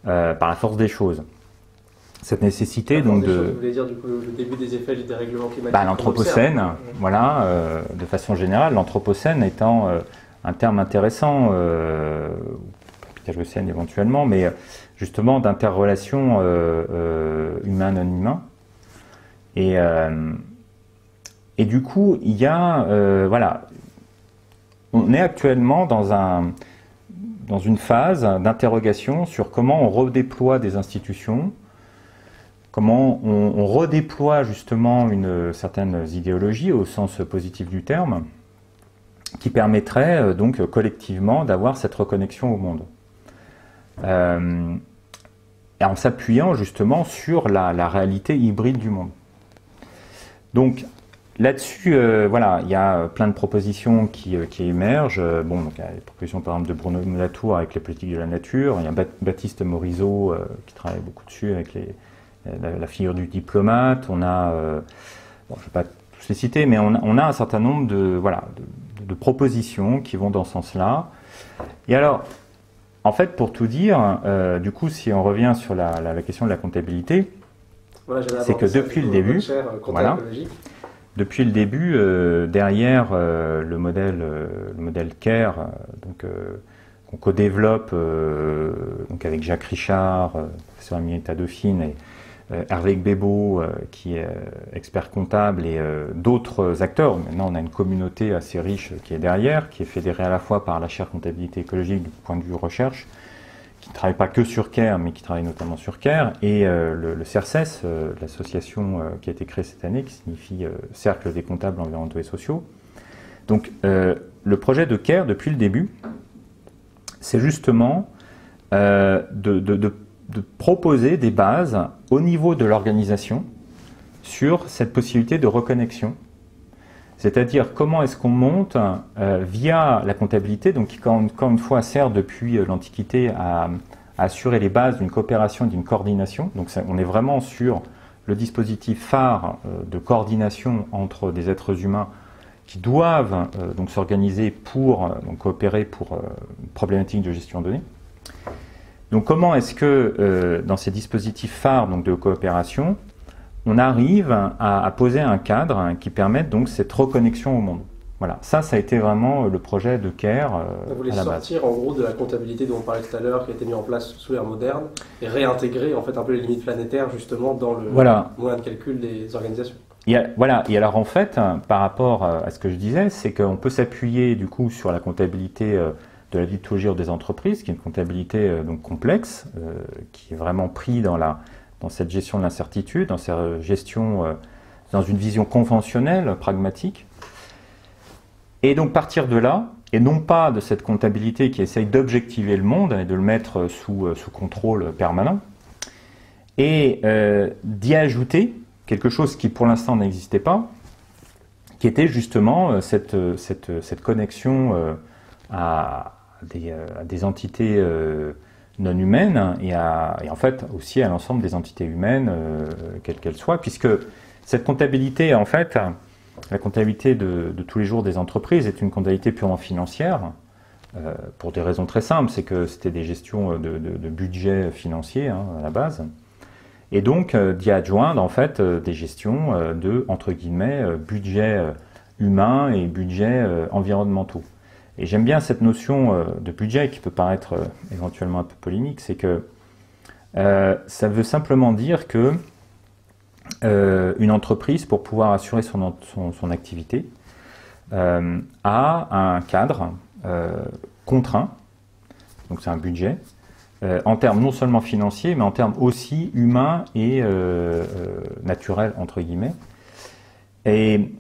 par la force des choses. Cette nécessité donc de... Vous voulez dire du coup le début des effets du dérèglement climatique? L'anthropocène, voilà, de façon générale, l'anthropocène étant un terme intéressant, capitagocène éventuellement, mais justement d'interrelation humain-non humain. Et du coup, il y a, on est actuellement dans une phase d'interrogation sur comment on redéploie des institutions, comment on redéploie justement certaines idéologies au sens positif du terme, qui permettrait donc collectivement d'avoir cette reconnexion au monde. Et en s'appuyant justement sur la réalité hybride du monde. Donc là-dessus, il y a plein de propositions qui émergent. Donc, il y a les propositions par exemple de Bruno Latour avec les politiques de la nature. Il y a Baptiste Morisot qui travaille beaucoup dessus avec la figure du diplomate. On a, je ne vais pas tous les citer, mais on a un certain nombre de propositions qui vont dans ce sens-là. Et alors, en fait, pour tout dire, du coup, si on revient sur la question de la comptabilité, c'est que depuis le début, depuis le début, derrière le modèle CARE, qu'on co-développe donc avec Jacques Richard, professeur émérite à Dauphine, et Hervé Gbebo, qui est expert comptable, et d'autres acteurs. Maintenant, on a une communauté assez riche qui est derrière, qui est fédérée à la fois par la chaire comptabilité écologique du point de vue recherche, qui ne travaille pas que sur CARE, mais qui travaille notamment sur CARE, et le CERCES, l'association qui a été créée cette année, qui signifie Cercle des comptables environnementaux et sociaux. Donc, le projet de CARE, depuis le début, c'est justement de proposer des bases au niveau de l'organisation sur cette possibilité de reconnexion. C'est-à-dire comment est-ce qu'on monte via la comptabilité, donc qui encore une fois sert depuis l'Antiquité à assurer les bases d'une coopération, d'une coordination. Donc on est vraiment sur le dispositif phare de coordination entre des êtres humains qui doivent donc s'organiser pour coopérer pour une problématique de gestion de données. Donc comment est-ce que dans ces dispositifs phares donc, de coopération, on arrive à poser un cadre qui permette donc cette reconnexion au monde. Voilà, ça a été vraiment le projet de CARE Vous voulez sortir en gros de la comptabilité dont on parlait tout à l'heure, qui a été mise en place sous l'ère moderne, et réintégrer en fait un peu les limites planétaires justement dans le moyen de calcul des organisations. voilà. Et alors en fait, par rapport à ce que je disais, c'est qu'on peut s'appuyer du coup sur la comptabilité de la vie de tous les jours des entreprises, qui est une comptabilité donc complexe, qui est vraiment pris dans cette gestion de l'incertitude, dans cette gestion, dans une vision conventionnelle, pragmatique. Et donc partir de là, et non pas de cette comptabilité qui essaye d'objectiver le monde et de le mettre sous contrôle permanent, et d'y ajouter quelque chose qui pour l'instant n'existait pas, qui était justement cette connexion à des entités non humaines et en fait aussi à l'ensemble des entités humaines, quelles qu'elles soient, puisque cette comptabilité, en fait, la comptabilité de tous les jours des entreprises est une comptabilité purement financière, pour des raisons très simples, c'est que c'était des gestions de budget financier à la base. Et donc d'y adjoindre en fait des gestions de, entre guillemets, budget humain et budget environnementaux. Et j'aime bien cette notion de budget qui peut paraître éventuellement un peu polémique, c'est que ça veut simplement dire que une entreprise, pour pouvoir assurer son activité, a un cadre contraint, donc c'est un budget, en termes non seulement financiers, mais en termes aussi humains et naturels, entre guillemets. Et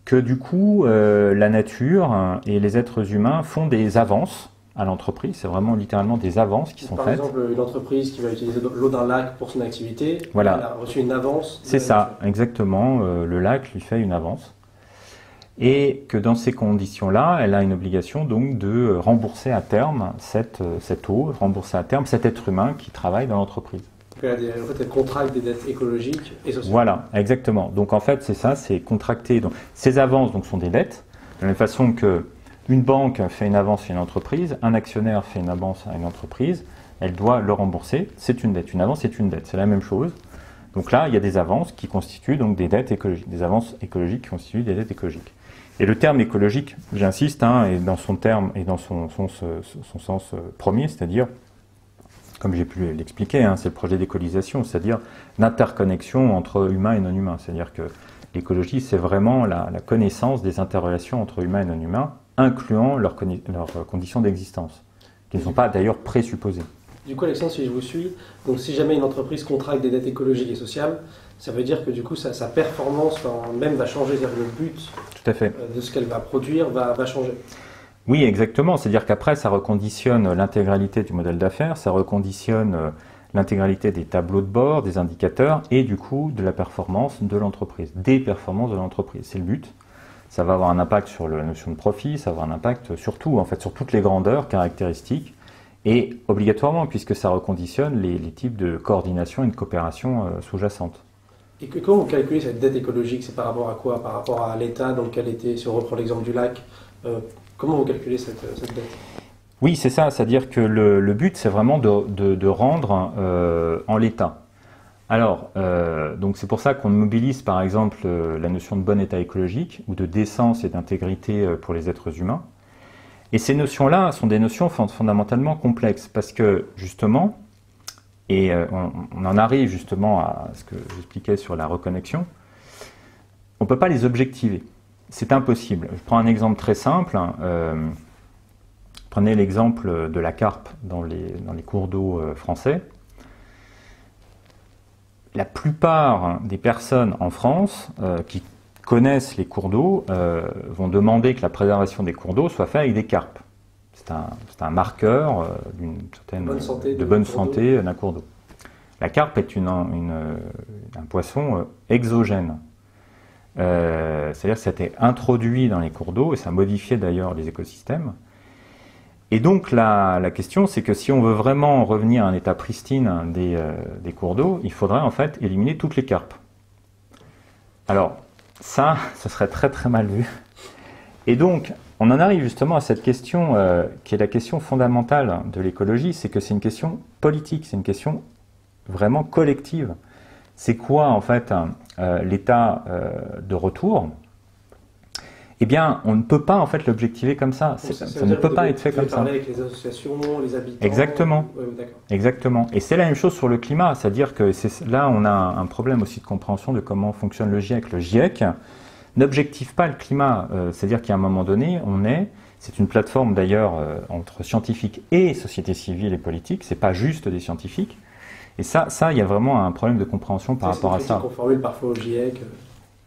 que du coup, la nature et les êtres humains font des avances à l'entreprise. C'est vraiment littéralement des avances qui sont faites. Par exemple, une entreprise qui va utiliser l'eau d'un lac pour son activité, voilà. Elle a reçu une avance. C'est ça, exactement. Le lac lui fait une avance. Et que dans ces conditions-là, elle a une obligation donc de rembourser à terme cette eau, rembourser à terme cet être humain qui travaille dans l'entreprise. En fait, elle contracte des dettes écologiques et sociales. Voilà, exactement. Donc en fait, c'est ça, c'est contracter. Donc, ces avances donc, sont des dettes, de la même façon qu'une banque fait une avance à une entreprise, un actionnaire fait une avance à une entreprise, elle doit le rembourser, c'est une dette. Une avance, c'est une dette, c'est la même chose. Donc là, il y a des avances qui constituent donc des dettes écologiques, des avances écologiques qui constituent des dettes écologiques. Et le terme écologique, j'insiste, est dans son terme et dans son sens premier, c'est-à-dire, comme j'ai pu l'expliquer, c'est le projet d'écologisation, c'est-à-dire l'interconnexion entre humain et non humain. C'est-à-dire que l'écologie, c'est vraiment la connaissance des interrelations entre humain et non humain, incluant leurs conditions d'existence, qui ne sont pas d'ailleurs présupposées. Du coup, Alexandre, si je vous suis, donc si jamais une entreprise contracte des dettes écologiques et sociales, ça veut dire que du coup, sa performance même va changer, c'est-à-dire le but Tout à fait. De ce qu'elle va produire va changer. Oui, exactement. C'est-à-dire qu'après, ça reconditionne l'intégralité du modèle d'affaires, ça reconditionne l'intégralité des tableaux de bord, des indicateurs et du coup de la performance de l'entreprise, des performances de l'entreprise. C'est le but. Ça va avoir un impact sur la notion de profit, ça va avoir un impact sur tout, en fait, sur toutes les grandeurs, caractéristiques, et obligatoirement, puisque ça reconditionne les types de coordination et de coopération sous-jacentes. Et comment vous calculez cette dette écologique? C'est par rapport à quoi? Par rapport à l'état dans lequel était, si on reprend l'exemple du lac, comment vous calculez cette dette? Oui, c'est ça, c'est-à-dire que le but, c'est vraiment de rendre en l'état. Alors, donc c'est pour ça qu'on mobilise par exemple la notion de bon état écologique ou de décence et d'intégrité pour les êtres humains. Et ces notions-là sont des notions fondamentalement complexes parce que justement, et on en arrive justement à ce que j'expliquais sur la reconnexion, on ne peut pas les objectiver. C'est impossible. Je prends un exemple très simple. Prenez l'exemple de la carpe dans les cours d'eau français. La plupart des personnes en France qui connaissent les cours d'eau vont demander que la préservation des cours d'eau soit faite avec des carpes. C'est un marqueur d'une certaine bonne santé d'un cours d'eau. La carpe est un poisson exogène. C'est-à-dire que ça a été introduit dans les cours d'eau et ça a modifié d'ailleurs les écosystèmes. Et donc la question, c'est que si on veut vraiment revenir à un état pristine des cours d'eau, il faudrait en fait éliminer toutes les carpes. Alors ça serait très très mal vu. Et donc on en arrive justement à cette question qui est la question fondamentale de l'écologie, c'est que c'est une question politique, c'est une question vraiment collective. C'est quoi en fait l'état de retour? Eh bien, on ne peut pas en fait l'objectiver comme ça. Ça ne peut pas être fait comme ça. Parler avec les associations, les habitants. Exactement. Ouais, d'accord. Exactement. Et c'est la même chose sur le climat, c'est-à-dire que là, on a un problème aussi de compréhension de comment fonctionne le GIEC. Le GIEC n'objective pas le climat, c'est-à-dire qu'à un moment donné, c'est une plateforme d'ailleurs entre scientifiques et société civile et politique. C'est pas juste des scientifiques. Et ça, il y a vraiment un problème de compréhension par rapport à ça. C'est une critique qu'on formule parfois au GIEC.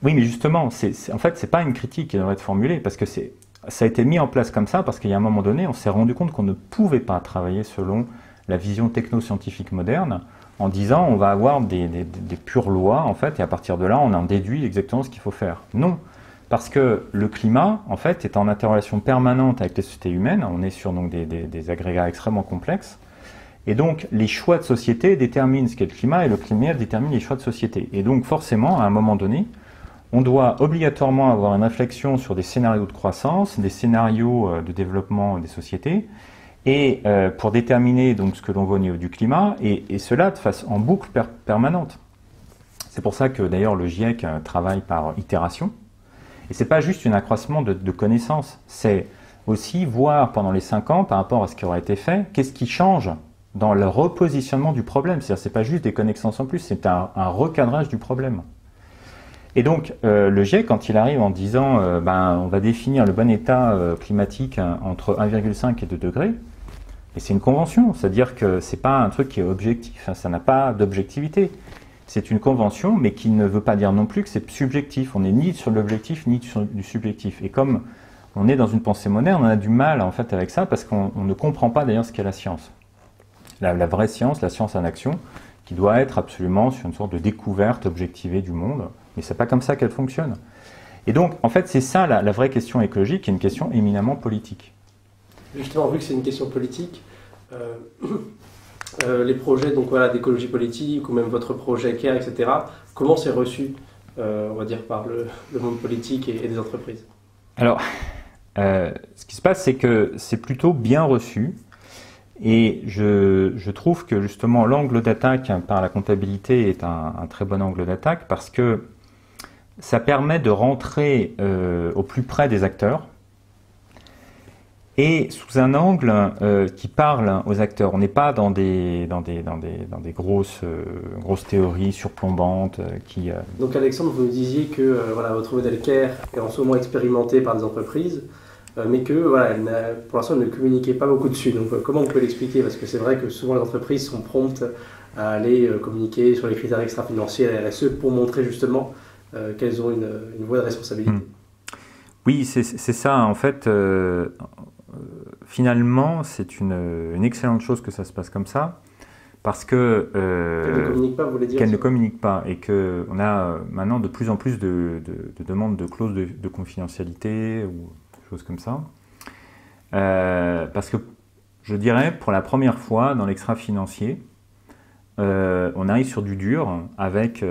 Oui, mais justement, en fait, c'est pas une critique qui devrait être formulée parce que ça a été mis en place comme ça parce qu'il y a un moment donné, on s'est rendu compte qu'on ne pouvait pas travailler selon la vision techno-scientifique moderne en disant on va avoir des pures lois en fait et à partir de là, on en déduit exactement ce qu'il faut faire. Non, parce que le climat en fait est en interrelation permanente avec les sociétés humaines. On est sur donc des agrégats extrêmement complexes. Et donc, les choix de société déterminent ce qu'est le climat et le climat détermine les choix de société. Et donc, forcément, à un moment donné, on doit obligatoirement avoir une réflexion sur des scénarios de croissance, des scénarios de développement des sociétés, et pour déterminer donc ce que l'on voit au niveau du climat, et cela de façon en boucle permanente. C'est pour ça que d'ailleurs le GIEC travaille par itération. Et c'est pas juste un accroissement de connaissances, c'est aussi voir pendant les 5 ans, par rapport à ce qui aura été fait, qu'est-ce qui change dans le repositionnement du problème. C'est-à-dire c'est pas juste des connaissances en plus, c'est un recadrage du problème. Et donc, le GIEC, quand il arrive en disant on va définir le bon état climatique entre 1,5 et 2 degrés, et c'est une convention, c'est-à-dire que c'est pas un truc qui est objectif, ça n'a pas d'objectivité. C'est une convention, mais qui ne veut pas dire non plus que c'est subjectif. On n'est ni sur l'objectif, ni sur du subjectif. Et comme on est dans une pensée moderne, on a du mal en fait avec ça, parce qu'on ne comprend pas d'ailleurs ce qu'est la science. La vraie science, la science en action, qui doit être absolument sur une sorte de découverte objectivée du monde. Mais c'est pas comme ça qu'elle fonctionne. Et donc, en fait, c'est ça la vraie question écologique, qui est une question éminemment politique. Justement, vu que c'est une question politique, les projets d'écologie politique, ou même votre projet CARE, etc., comment c'est reçu, on va dire, par le monde politique et des entreprises? Alors, ce qui se passe, c'est que c'est plutôt bien reçu. Et je trouve que justement l'angle d'attaque par la comptabilité est un très bon angle d'attaque parce que ça permet de rentrer au plus près des acteurs et sous un angle qui parle aux acteurs. On n'est pas dans des grosses théories surplombantes qui... Donc Alexandre, vous nous disiez que votre modèle CARE est en ce moment expérimenté par des entreprises, mais que pour l'instant, elle ne communiquait pas beaucoup dessus. Donc comment on peut l'expliquer? Parce que c'est vrai que souvent les entreprises sont promptes à aller communiquer sur les critères extra-financiers à la RSE pour montrer justement qu'elles ont une voie de responsabilité. Oui, c'est ça. En fait, finalement, c'est une excellente chose que ça se passe comme ça. Parce que qu'elle ne communique pas, vous voulez dire? Qu'elle ne communique pas et qu'on a maintenant de plus en plus de demandes de clauses de confidentialité ou choses comme ça. Parce que je dirais, pour la première fois dans l'extra-financier, on arrive sur du dur avec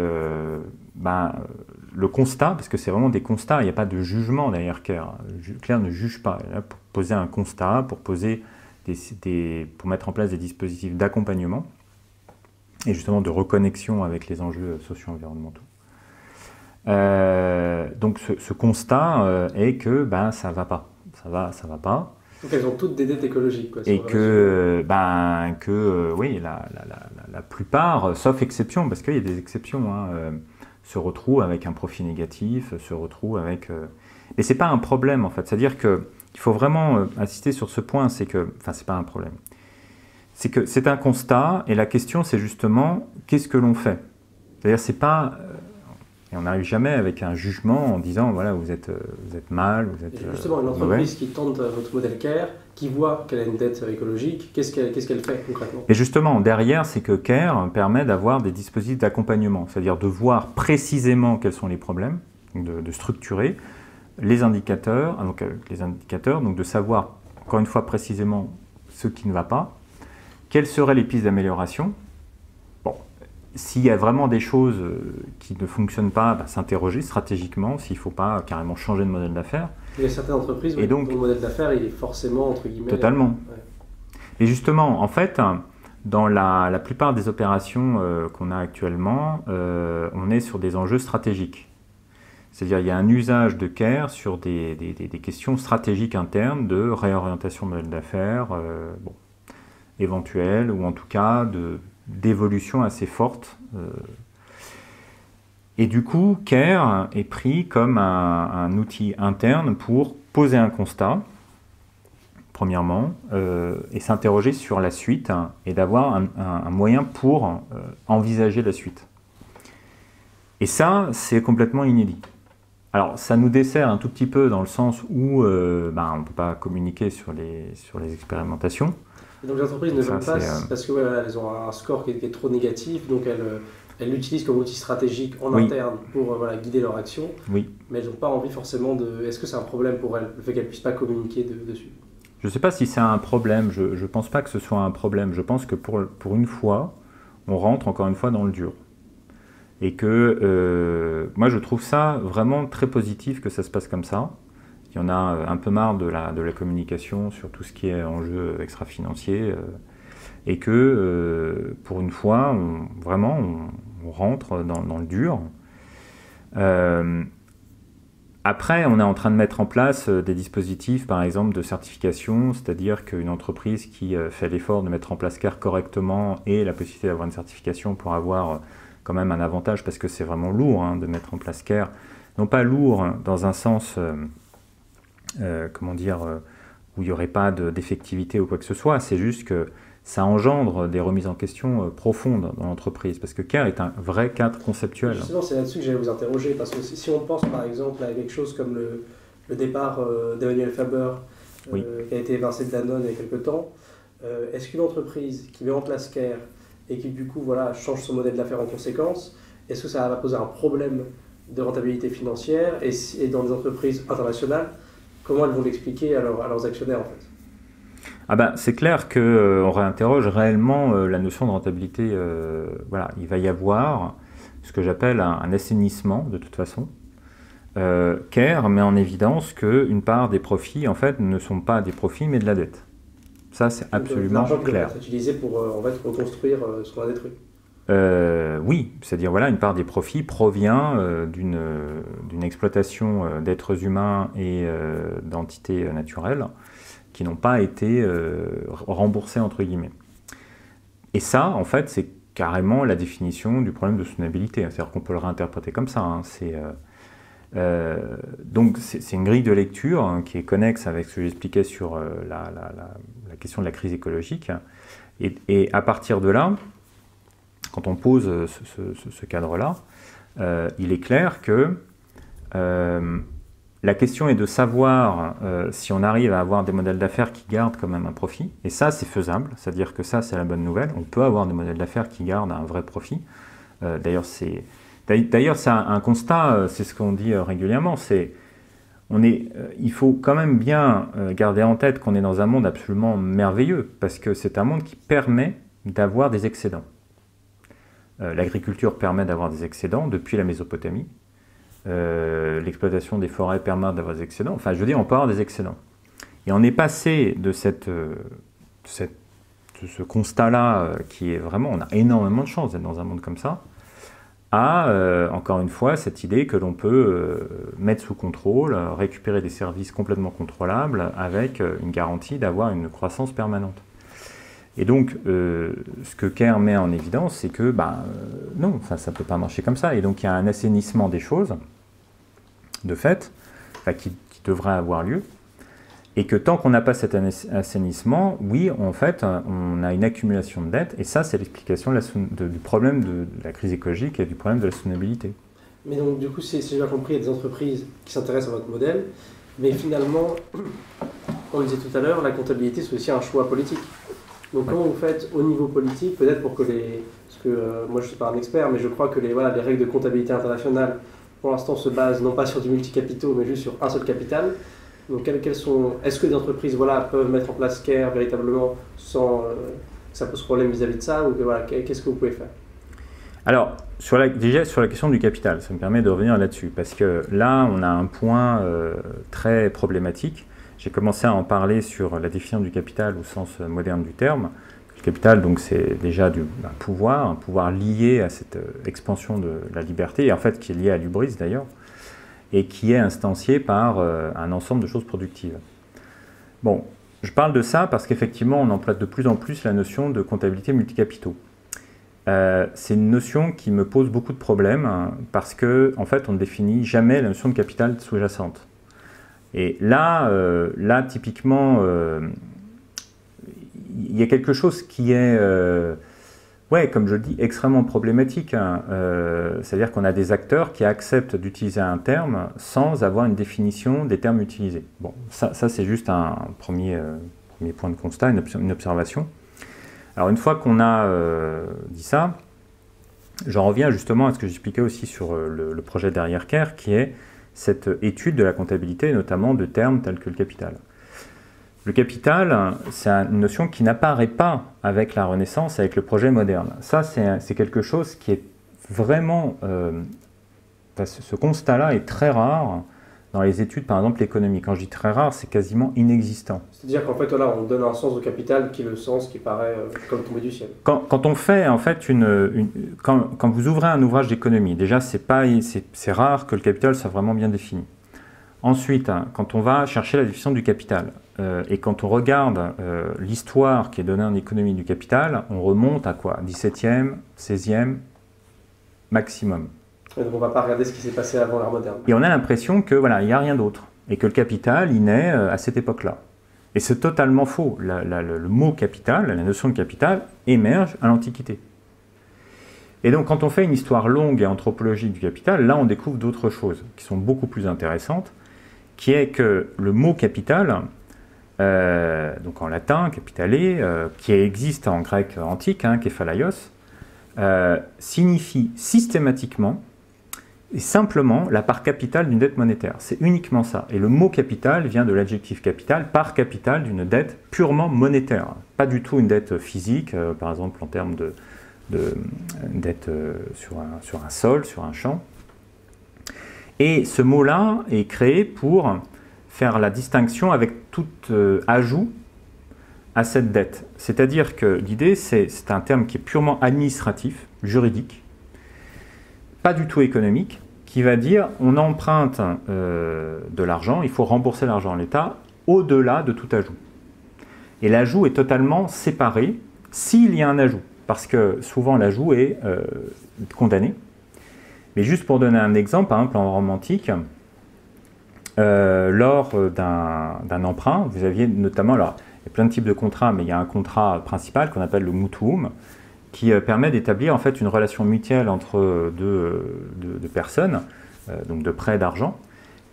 le constat, parce que c'est vraiment des constats, il n'y a pas de jugement derrière CARE. CARE ne juge pas, là, pour poser un constat, pour mettre en place des dispositifs d'accompagnement et justement de reconnexion avec les enjeux socio-environnementaux. Donc ce constat est que ça va pas, ça va pas. Donc elles ont toutes des dettes écologiques, quoi. Et oui, la plupart, sauf exception, parce qu'il y a des exceptions, se retrouvent avec un profit négatif, se retrouvent avec... Mais c'est pas un problème en fait, c'est-à-dire qu'il faut vraiment insister sur ce point, c'est pas un problème. C'est que c'est un constat, et la question c'est justement, qu'est-ce que l'on fait? C'est-à-dire c'est pas... Et on n'arrive jamais avec un jugement en disant, voilà, vous êtes mal, vous êtes... Justement, une entreprise qui tente votre modèle CARE, qui voit qu'elle a une dette écologique, qu'est-ce qu'elle fait concrètement? Et justement, derrière, c'est que CARE permet d'avoir des dispositifs d'accompagnement, c'est-à-dire de voir précisément quels sont les problèmes, de structurer les indicateurs, donc de savoir, encore une fois, précisément ce qui ne va pas, quelles seraient les pistes d'amélioration. S'il y a vraiment des choses qui ne fonctionnent pas, s'interroger stratégiquement s'il ne faut pas carrément changer de modèle d'affaires. Il y a certaines entreprises où le modèle d'affaires il est forcément, entre guillemets... Totalement. Ouais. Et justement, en fait, dans la plupart des opérations qu'on a actuellement, on est sur des enjeux stratégiques. C'est-à-dire il y a un usage de CARE sur des questions stratégiques internes de réorientation de modèle d'affaires bon, éventuelle, ou en tout cas d'évolution assez forte. Et du coup, CARE est pris comme un outil interne pour poser un constat, premièrement, et s'interroger sur la suite, et d'avoir un moyen pour envisager la suite. Et ça, c'est complètement inédit. Alors, ça nous dessert un tout petit peu dans le sens où on ne peut pas communiquer sur les expérimentations. Et donc les entreprises ne veulent pas parce qu'elles ont un score qui est trop négatif, donc elles l'utilisent comme outil stratégique en interne pour guider leur action, mais elles n'ont pas envie forcément de... Est-ce que c'est un problème pour elles, le fait qu'elles ne puissent pas communiquer dessus? Je ne sais pas si c'est un problème, je ne pense pas que ce soit un problème. Je pense que pour une fois, on rentre encore une fois dans le dur. Et que moi je trouve ça vraiment très positif que ça se passe comme ça. Il y en a un peu marre de la communication sur tout ce qui est enjeu extra-financier, et que pour une fois, on rentre dans le dur. Après, on est en train de mettre en place des dispositifs, par exemple, de certification, c'est-à-dire qu'une entreprise qui fait l'effort de mettre en place CARE correctement et la possibilité d'avoir une certification pour avoir quand même un avantage, parce que c'est vraiment lourd de mettre en place CARE. Non pas lourd dans un sens, comment dire, où il n'y aurait pas d'effectivité ou quoi que ce soit, c'est juste que ça engendre des remises en question profondes dans l'entreprise, parce que CARE est un vrai cadre conceptuel. Justement, c'est là-dessus que j'allais vous interroger, parce que si on pense par exemple à quelque chose comme le départ d'Emmanuel Faber, qui a été évincé de Danone il y a quelque temps, est-ce qu'une entreprise qui met en place CARE et qui du coup change son modèle d'affaires en conséquence, est-ce que ça va poser un problème de rentabilité financière, et dans des entreprises internationales, comment elles vont l'expliquer à leurs actionnaires en fait? C'est clair qu'on réinterroge réellement la notion de rentabilité. Il va y avoir ce que j'appelle un assainissement de toute façon. CARE met en évidence qu'une part des profits en fait ne sont pas des profits mais de la dette. Ça c'est absolument clair. C'est utilisé pour reconstruire ce qu'on a détruit. Oui, c'est-à-dire une part des profits provient d'une exploitation d'êtres humains et d'entités naturelles qui n'ont pas été remboursés entre guillemets. Et ça, en fait, c'est carrément la définition du problème de soutenabilité. C'est-à-dire qu'on peut le réinterpréter comme ça. Donc c'est une grille de lecture qui est connexe avec ce que j'expliquais sur la question de la crise écologique. Et à partir de là, quand on pose ce cadre-là, il est clair que la question est de savoir si on arrive à avoir des modèles d'affaires qui gardent quand même un profit. Et ça, c'est faisable. C'est-à-dire que ça, c'est la bonne nouvelle. On peut avoir des modèles d'affaires qui gardent un vrai profit. D'ailleurs, c'est un constat, c'est ce qu'on dit régulièrement. Il faut quand même bien garder en tête qu'on est dans un monde absolument merveilleux, parce que c'est un monde qui permet d'avoir des excédents. L'agriculture permet d'avoir des excédents depuis la Mésopotamie. L'exploitation des forêts permet d'avoir des excédents. Enfin, je veux dire, on peut avoir des excédents. Et on est passé de ce constat-là, qui est vraiment, on a énormément de chance d'être dans un monde comme ça, à, encore une fois, cette idée que l'on peut mettre sous contrôle, récupérer des services complètement contrôlables avec une garantie d'avoir une croissance permanente. Et donc, ce que CARE met en évidence, c'est que non, ça ne peut pas marcher comme ça. Et donc, il y a un assainissement des choses, de fait, qui devrait avoir lieu. Et que tant qu'on n'a pas cet assainissement, oui, en fait, on a une accumulation de dettes. Et ça, c'est l'explication du problème de la crise écologique et du problème de la soutenabilité. Mais donc, du coup, si j'ai bien compris, il y a des entreprises qui s'intéressent à votre modèle. Mais finalement, on le disait tout à l'heure, la comptabilité, c'est aussi un choix politique. Donc comment vous faites au niveau politique, peut-être pour que parce que moi je ne suis pas un expert, mais je crois que les règles de comptabilité internationale, pour l'instant, se basent non pas sur du multicapitaux, mais juste sur un seul capital. Donc est-ce que les entreprises peuvent mettre en place CARE véritablement sans que ça pose problème vis-à-vis de ça, ou qu'est-ce que vous pouvez faire? Alors, déjà sur la question du capital, ça me permet de revenir là-dessus, parce que là, on a un point très problématique. J'ai commencé à en parler sur la définition du capital au sens moderne du terme. Le capital, donc, c'est déjà un pouvoir lié à cette expansion de la liberté, et en fait qui est lié à l'hubris d'ailleurs. et qui est instancié par un ensemble de choses productives. Bon, je parle de ça parce qu'effectivement, on emploie de plus en plus la notion de comptabilité multicapitaux. C'est une notion qui me pose beaucoup de problèmes parce que, en fait, on ne définit jamais la notion de capital sous-jacente. Et là, typiquement, il y a quelque chose qui est, ouais, comme je le dis, extrêmement problématique. C'est-à-dire qu'on a des acteurs qui acceptent d'utiliser un terme sans avoir une définition des termes utilisés. Bon, ça c'est juste un premier point de constat, une observation. Alors une fois qu'on a dit ça, j'en reviens justement à ce que j'expliquais aussi sur le projet derrière CARE, qui est cette étude de la comptabilité, notamment de termes tels que le capital. Le capital, c'est une notion qui n'apparaît pas avec la Renaissance, avec le projet moderne. Ça, c'est quelque chose qui est vraiment... ce constat-là est très rare dans les études, par exemple, l'économie. Quand je dis très rare, c'est quasiment inexistant. C'est-à-dire qu'en fait, là, on donne un sens au capital qui est le sens qui paraît comme tombé du ciel. Quand on fait, en fait, quand vous ouvrez un ouvrage d'économie, déjà, c'est rare que le capital soit vraiment bien défini. Ensuite, quand on va chercher la définition du capital, et quand on regarde l'histoire qui est donnée en économie du capital, on remonte à quoi? 17e, 16e, maximum. Et donc on ne va pas regarder ce qui s'est passé avant l'ère moderne. Et on a l'impression que voilà, il n'y a rien d'autre, et que le capital, il naît à cette époque-là. Et c'est totalement faux. Le mot capital, la notion de capital, émerge à l'Antiquité. Et donc donc, quand on fait une histoire longue et anthropologique du capital, là, on découvre d'autres choses qui sont beaucoup plus intéressantes, qui est que le mot capital, donc en latin, capitale, qui existe en grec antique, képhalaios, signifie systématiquement et simplement la part capitale d'une dette monétaire. C'est uniquement ça. Et le mot capital vient de l'adjectif capital, part capitale d'une dette purement monétaire. Pas du tout une dette physique, par exemple en termes de dette sur un sol, sur un champ. Et ce mot-là est créé pour faire la distinction avec tout ajout à cette dette. C'est-à-dire que l'idée, c'est un terme qui est purement administratif, juridique, pas du tout économique, qui va dire on emprunte de l'argent, il faut rembourser l'argent à l'État au-delà de tout ajout. Et l'ajout est totalement séparé s'il y a un ajout, parce que souvent l'ajout est condamné. Mais juste pour donner un exemple, par exemple en Rome antique, lors d'un emprunt, vous aviez notamment, alors il y a plein de types de contrats, mais il y a un contrat principal qu'on appelle le mutuum, qui permet d'établir en fait une relation mutuelle entre deux personnes, donc de prêt d'argent,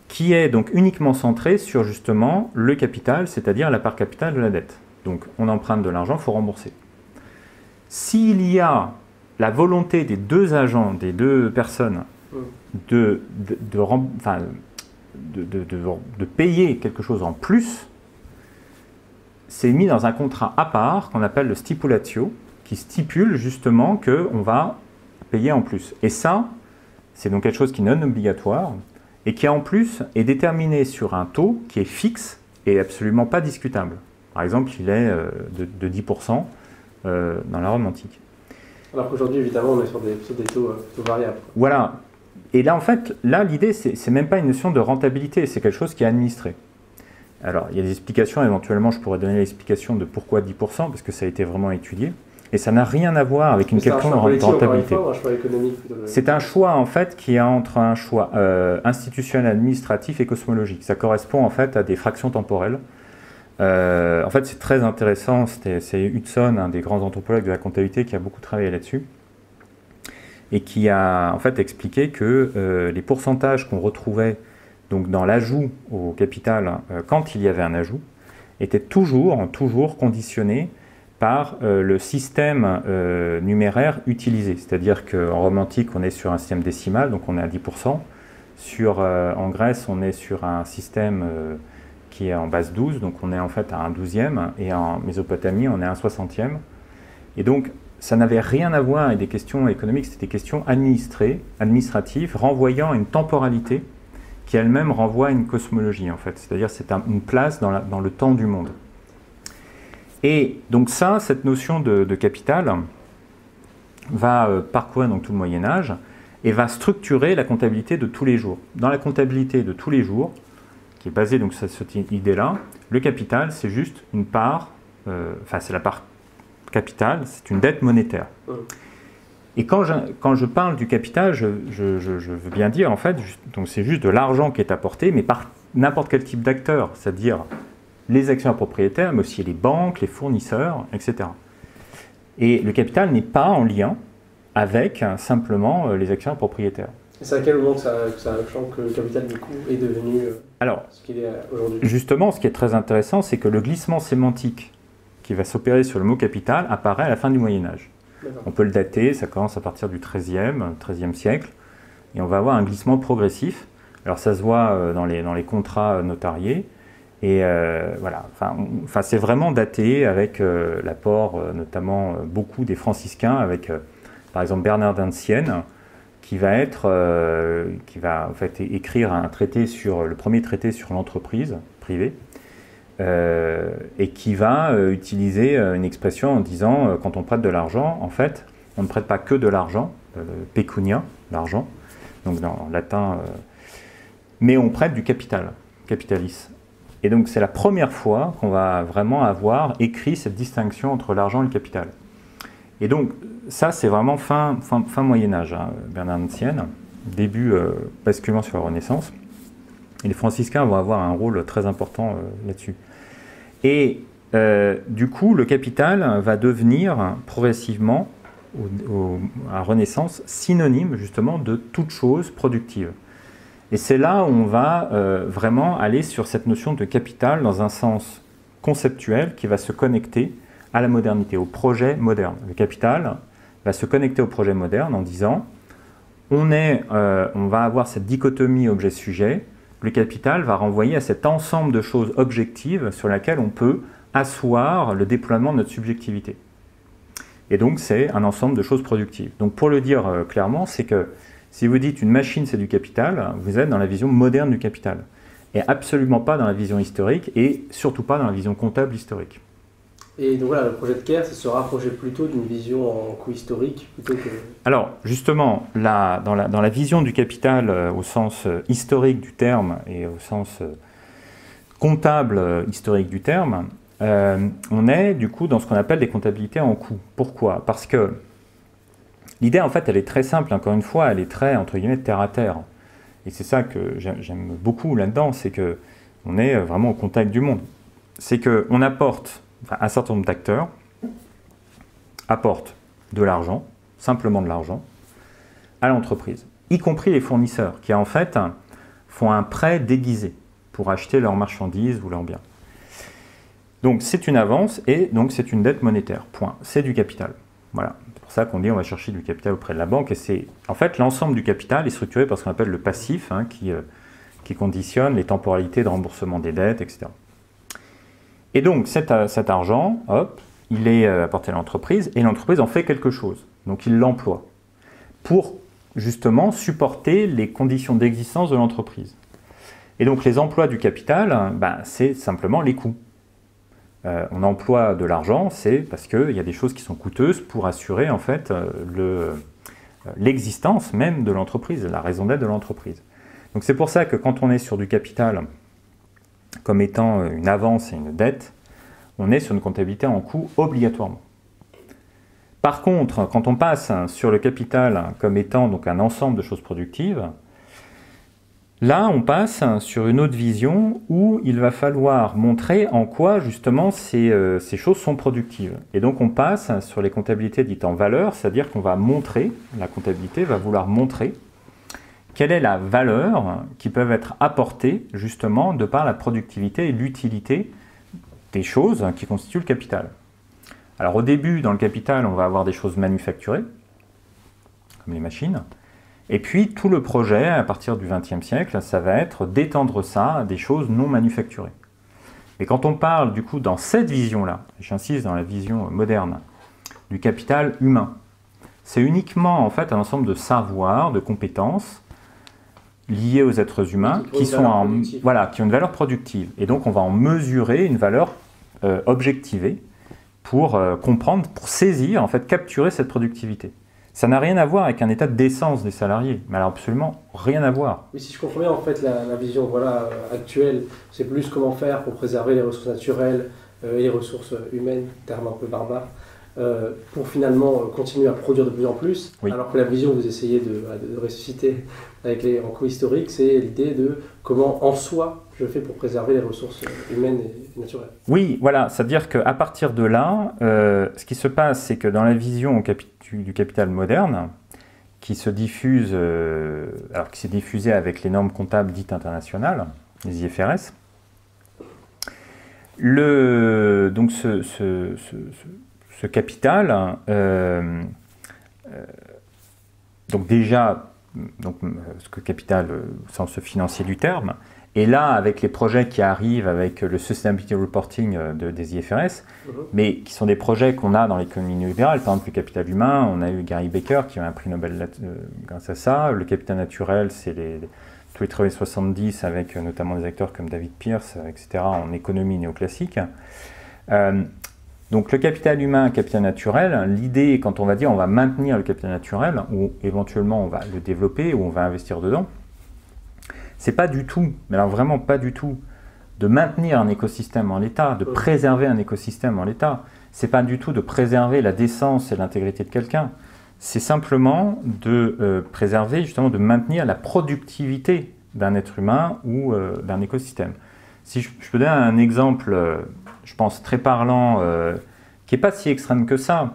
qui est donc uniquement centrée sur justement le capital, c'est-à-dire la part capitale de la dette. Donc on emprunte de l'argent, il faut rembourser. S'il y a la volonté des deux agents, des deux personnes, de payer quelque chose en plus, c'est mis dans un contrat à part qu'on appelle le stipulatio, qui stipule justement qu'on va payer en plus. Et ça, c'est donc quelque chose qui est non obligatoire et qui en plus est déterminé sur un taux qui est fixe et absolument pas discutable. Par exemple, il est de 10% dans la Rome antique. Alors qu'aujourd'hui, évidemment, on est sur des taux variables. Voilà. Et là, en fait, l'idée, c'est même pas une notion de rentabilité, c'est quelque chose qui est administré. Alors, il y a des explications, éventuellement, je pourrais donner l'explication de pourquoi 10%, parce que ça a été vraiment étudié. Et ça n'a rien à voir avec une quelconque rentabilité. C'est un choix, en fait, qui est entre un choix institutionnel, administratif et cosmologique. Ça correspond, en fait, à des fractions temporelles. En fait, c'est très intéressant. C'est Hudson, un des grands anthropologues de la comptabilité, qui a beaucoup travaillé là-dessus. Et qui a, en fait, expliqué que les pourcentages qu'on retrouvait donc, dans l'ajout au capital, quand il y avait un ajout, étaient toujours conditionnés par le système numéraire utilisé. C'est-à-dire qu'en Rome antique, on est sur un système décimal, donc on est à 10%. En Grèce, on est sur un système qui est en base 12, donc on est en fait à un 12e, et en Mésopotamie, on est à un 60e. Et donc, ça n'avait rien à voir avec des questions économiques, c'était des questions administratives, renvoyant à une temporalité qui elle-même renvoie à une cosmologie, en fait. C'est-à-dire c'est une place dans le temps du monde. Et donc cette notion de capital va parcourir donc tout le Moyen-Âge. et va structurer la comptabilité de tous les jours. Dans la comptabilité de tous les jours, qui est basée donc sur cette idée-là, le capital, c'est juste une part, c'est la part capitale, c'est une dette monétaire. Et quand je parle du capital, je veux bien dire, en fait, donc c'est juste de l'argent qui est apporté, mais par n'importe quel type d'acteur, c'est-à-dire les actionnaires propriétaires, mais aussi les banques, les fournisseurs, etc. Et le capital n'est pas en lien avec simplement les actionnaires propriétaires. Et c'est à quel moment que le capital du coup est devenu ce qu'il est aujourd'hui? Justement, ce qui est très intéressant, c'est que le glissement sémantique qui va s'opérer sur le mot capital apparaît à la fin du Moyen-Âge. On peut le dater, ça commence à partir du XIIIe siècle, et on va avoir un glissement progressif. Alors ça se voit dans les contrats notariés, et voilà, c'est vraiment daté avec l'apport notamment beaucoup des franciscains, avec par exemple Bernard d'Ancienne, qui va en fait écrire le premier traité sur l'entreprise privée, et qui va utiliser une expression en disant quand on prête de l'argent, en fait, on ne prête pas que de l'argent, pecunia, l'argent, donc en latin, mais on prête du capital, capitalis. Et donc c'est la première fois qu'on va vraiment avoir écrit cette distinction entre l'argent et le capital. Et donc ça c'est vraiment fin Moyen-Âge, Bernard d'Ancienne, début basculement sur la Renaissance. Et les franciscains vont avoir un rôle très important là-dessus. Et du coup, le capital va devenir progressivement, à la Renaissance, synonyme justement de toute chose productive. Et c'est là où on va vraiment aller sur cette notion de capital dans un sens conceptuel qui va se connecter à la modernité, au projet moderne. Le capital va se connecter au projet moderne en disant on va avoir cette dichotomie objet-sujet. Le capital va renvoyer à cet ensemble de choses objectives sur lesquelles on peut asseoir le déploiement de notre subjectivité. Et donc c'est un ensemble de choses productives. Donc pour le dire clairement, c'est que si vous dites une machine c'est du capital, vous êtes dans la vision moderne du capital. Et absolument pas dans la vision historique et surtout pas dans la vision comptable historique. Et donc voilà, le projet de Kerr, c'est se rapprocher plutôt d'une vision en coût historique plutôt que... Alors justement, dans la vision du capital au sens historique du terme et au sens comptable historique du terme, on est du coup dans ce qu'on appelle des comptabilités en coût. Pourquoi? Parce que l'idée en fait elle est très simple, encore une fois, elle est très entre guillemets terre à terre. Et c'est ça que j'aime beaucoup là-dedans, c'est qu'on est vraiment au contact du monde. C'est qu'on apporte... un certain nombre d'acteurs apportent de l'argent, simplement de l'argent, à l'entreprise, y compris les fournisseurs, qui en fait font un prêt déguisé pour acheter leurs marchandises ou leurs biens. Donc c'est une avance et donc c'est une dette monétaire, point. C'est du capital. Voilà. C'est pour ça qu'on dit on va chercher du capital auprès de la banque, et c'est en fait l'ensemble du capital est structuré par ce qu'on appelle le passif, qui conditionne les temporalités de remboursement des dettes, etc. Et donc cet argent, hop, il est apporté à l'entreprise et l'entreprise en fait quelque chose. Donc il l'emploie pour justement supporter les conditions d'existence de l'entreprise. Et donc les emplois du capital, c'est simplement les coûts. On emploie de l'argent, c'est parce qu'il y a des choses qui sont coûteuses pour assurer en fait l'existence même de l'entreprise, la raison d'être de l'entreprise. Donc c'est pour ça que quand on est sur du capital comme étant une avance et une dette, on est sur une comptabilité en coût obligatoirement. Par contre, quand on passe sur le capital comme étant donc un ensemble de choses productives, là on passe sur une autre vision où il va falloir montrer en quoi justement ces choses sont productives. Et donc on passe sur les comptabilités dites en valeur, c'est-à-dire qu'on va montrer, la comptabilité va vouloir montrer quelle est la valeur qui peut être apportée justement de par la productivité et l'utilité des choses qui constituent le capital. Alors au début, dans le capital, on va avoir des choses manufacturées, comme les machines, et puis tout le projet, à partir du XXe siècle, ça va être d'étendre ça à des choses non manufacturées. Et quand on parle du coup dans cette vision-là, j'insiste dans la vision moderne, du capital humain, c'est uniquement en fait un ensemble de savoirs, de compétences, liés aux êtres humains qui ont une valeur productive. Et donc on va en mesurer une valeur objectivée pour comprendre, pour saisir, en fait, capturer cette productivité. Ça n'a rien à voir avec un état d'essence des salariés, mais alors absolument rien à voir. Oui, si je comprends bien, en fait, la vision voilà, actuelle, c'est plus comment faire pour préserver les ressources naturelles et les ressources humaines, terme un peu barbare, pour finalement continuer à produire de plus en plus, Oui. alors que la vision que vous essayez de ressusciter avec les enclos historiques, c'est l'idée de comment en soi je fais pour préserver les ressources humaines et naturelles. Oui, voilà, c'est-à-dire qu'à partir de là, ce qui se passe, c'est que dans la vision du capital moderne, qui se diffuse, alors qui s'est diffusée avec les normes comptables dites internationales, les IFRS, donc ce capital, donc déjà, ce que capital au sens financier du terme, et là avec les projets qui arrivent avec le Sustainability Reporting des IFRS, mais qui sont des projets qu'on a dans l'économie néolibérale, par exemple le capital humain, on a eu Gary Becker qui a eu un prix Nobel grâce à ça, le capital naturel c'est tous les travaux 70 avec notamment des acteurs comme David Pierce, etc. en économie néoclassique. Donc le capital humain, le capital naturel, l'idée quand on va dire on va maintenir le capital naturel, ou éventuellement on va le développer, ou on va investir dedans, c'est pas du tout, mais alors vraiment pas du tout, de maintenir un écosystème en l'état, de préserver un écosystème en l'état. C'est pas du tout de préserver la décence et l'intégrité de quelqu'un. C'est simplement de préserver, justement, de maintenir la productivité d'un être humain ou d'un écosystème. Si je peux donner un exemple, je pense très parlant, qui n'est pas si extrême que ça,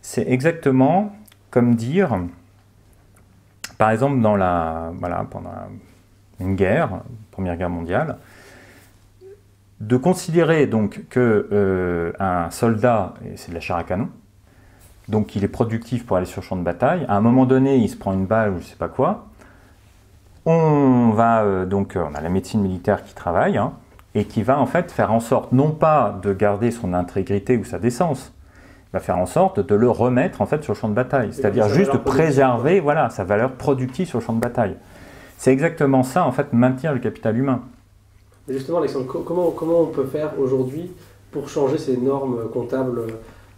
c'est exactement comme dire, par exemple, pendant une guerre, Première Guerre mondiale, de considérer donc que un soldat, c'est de la chair à canon, donc il est productif pour aller sur le champ de bataille, à un moment donné il se prend une balle ou je ne sais pas quoi, on a la médecine militaire qui travaille, et qui va en fait faire en sorte non pas de garder son intégrité ou sa décence, va faire en sorte de le remettre en fait sur le champ de bataille, c'est-à-dire juste de préserver voilà, sa valeur productive sur le champ de bataille. C'est exactement ça, en fait, maintenir le capital humain. Et justement, Alexandre, comment on peut faire aujourd'hui pour changer ces normes comptables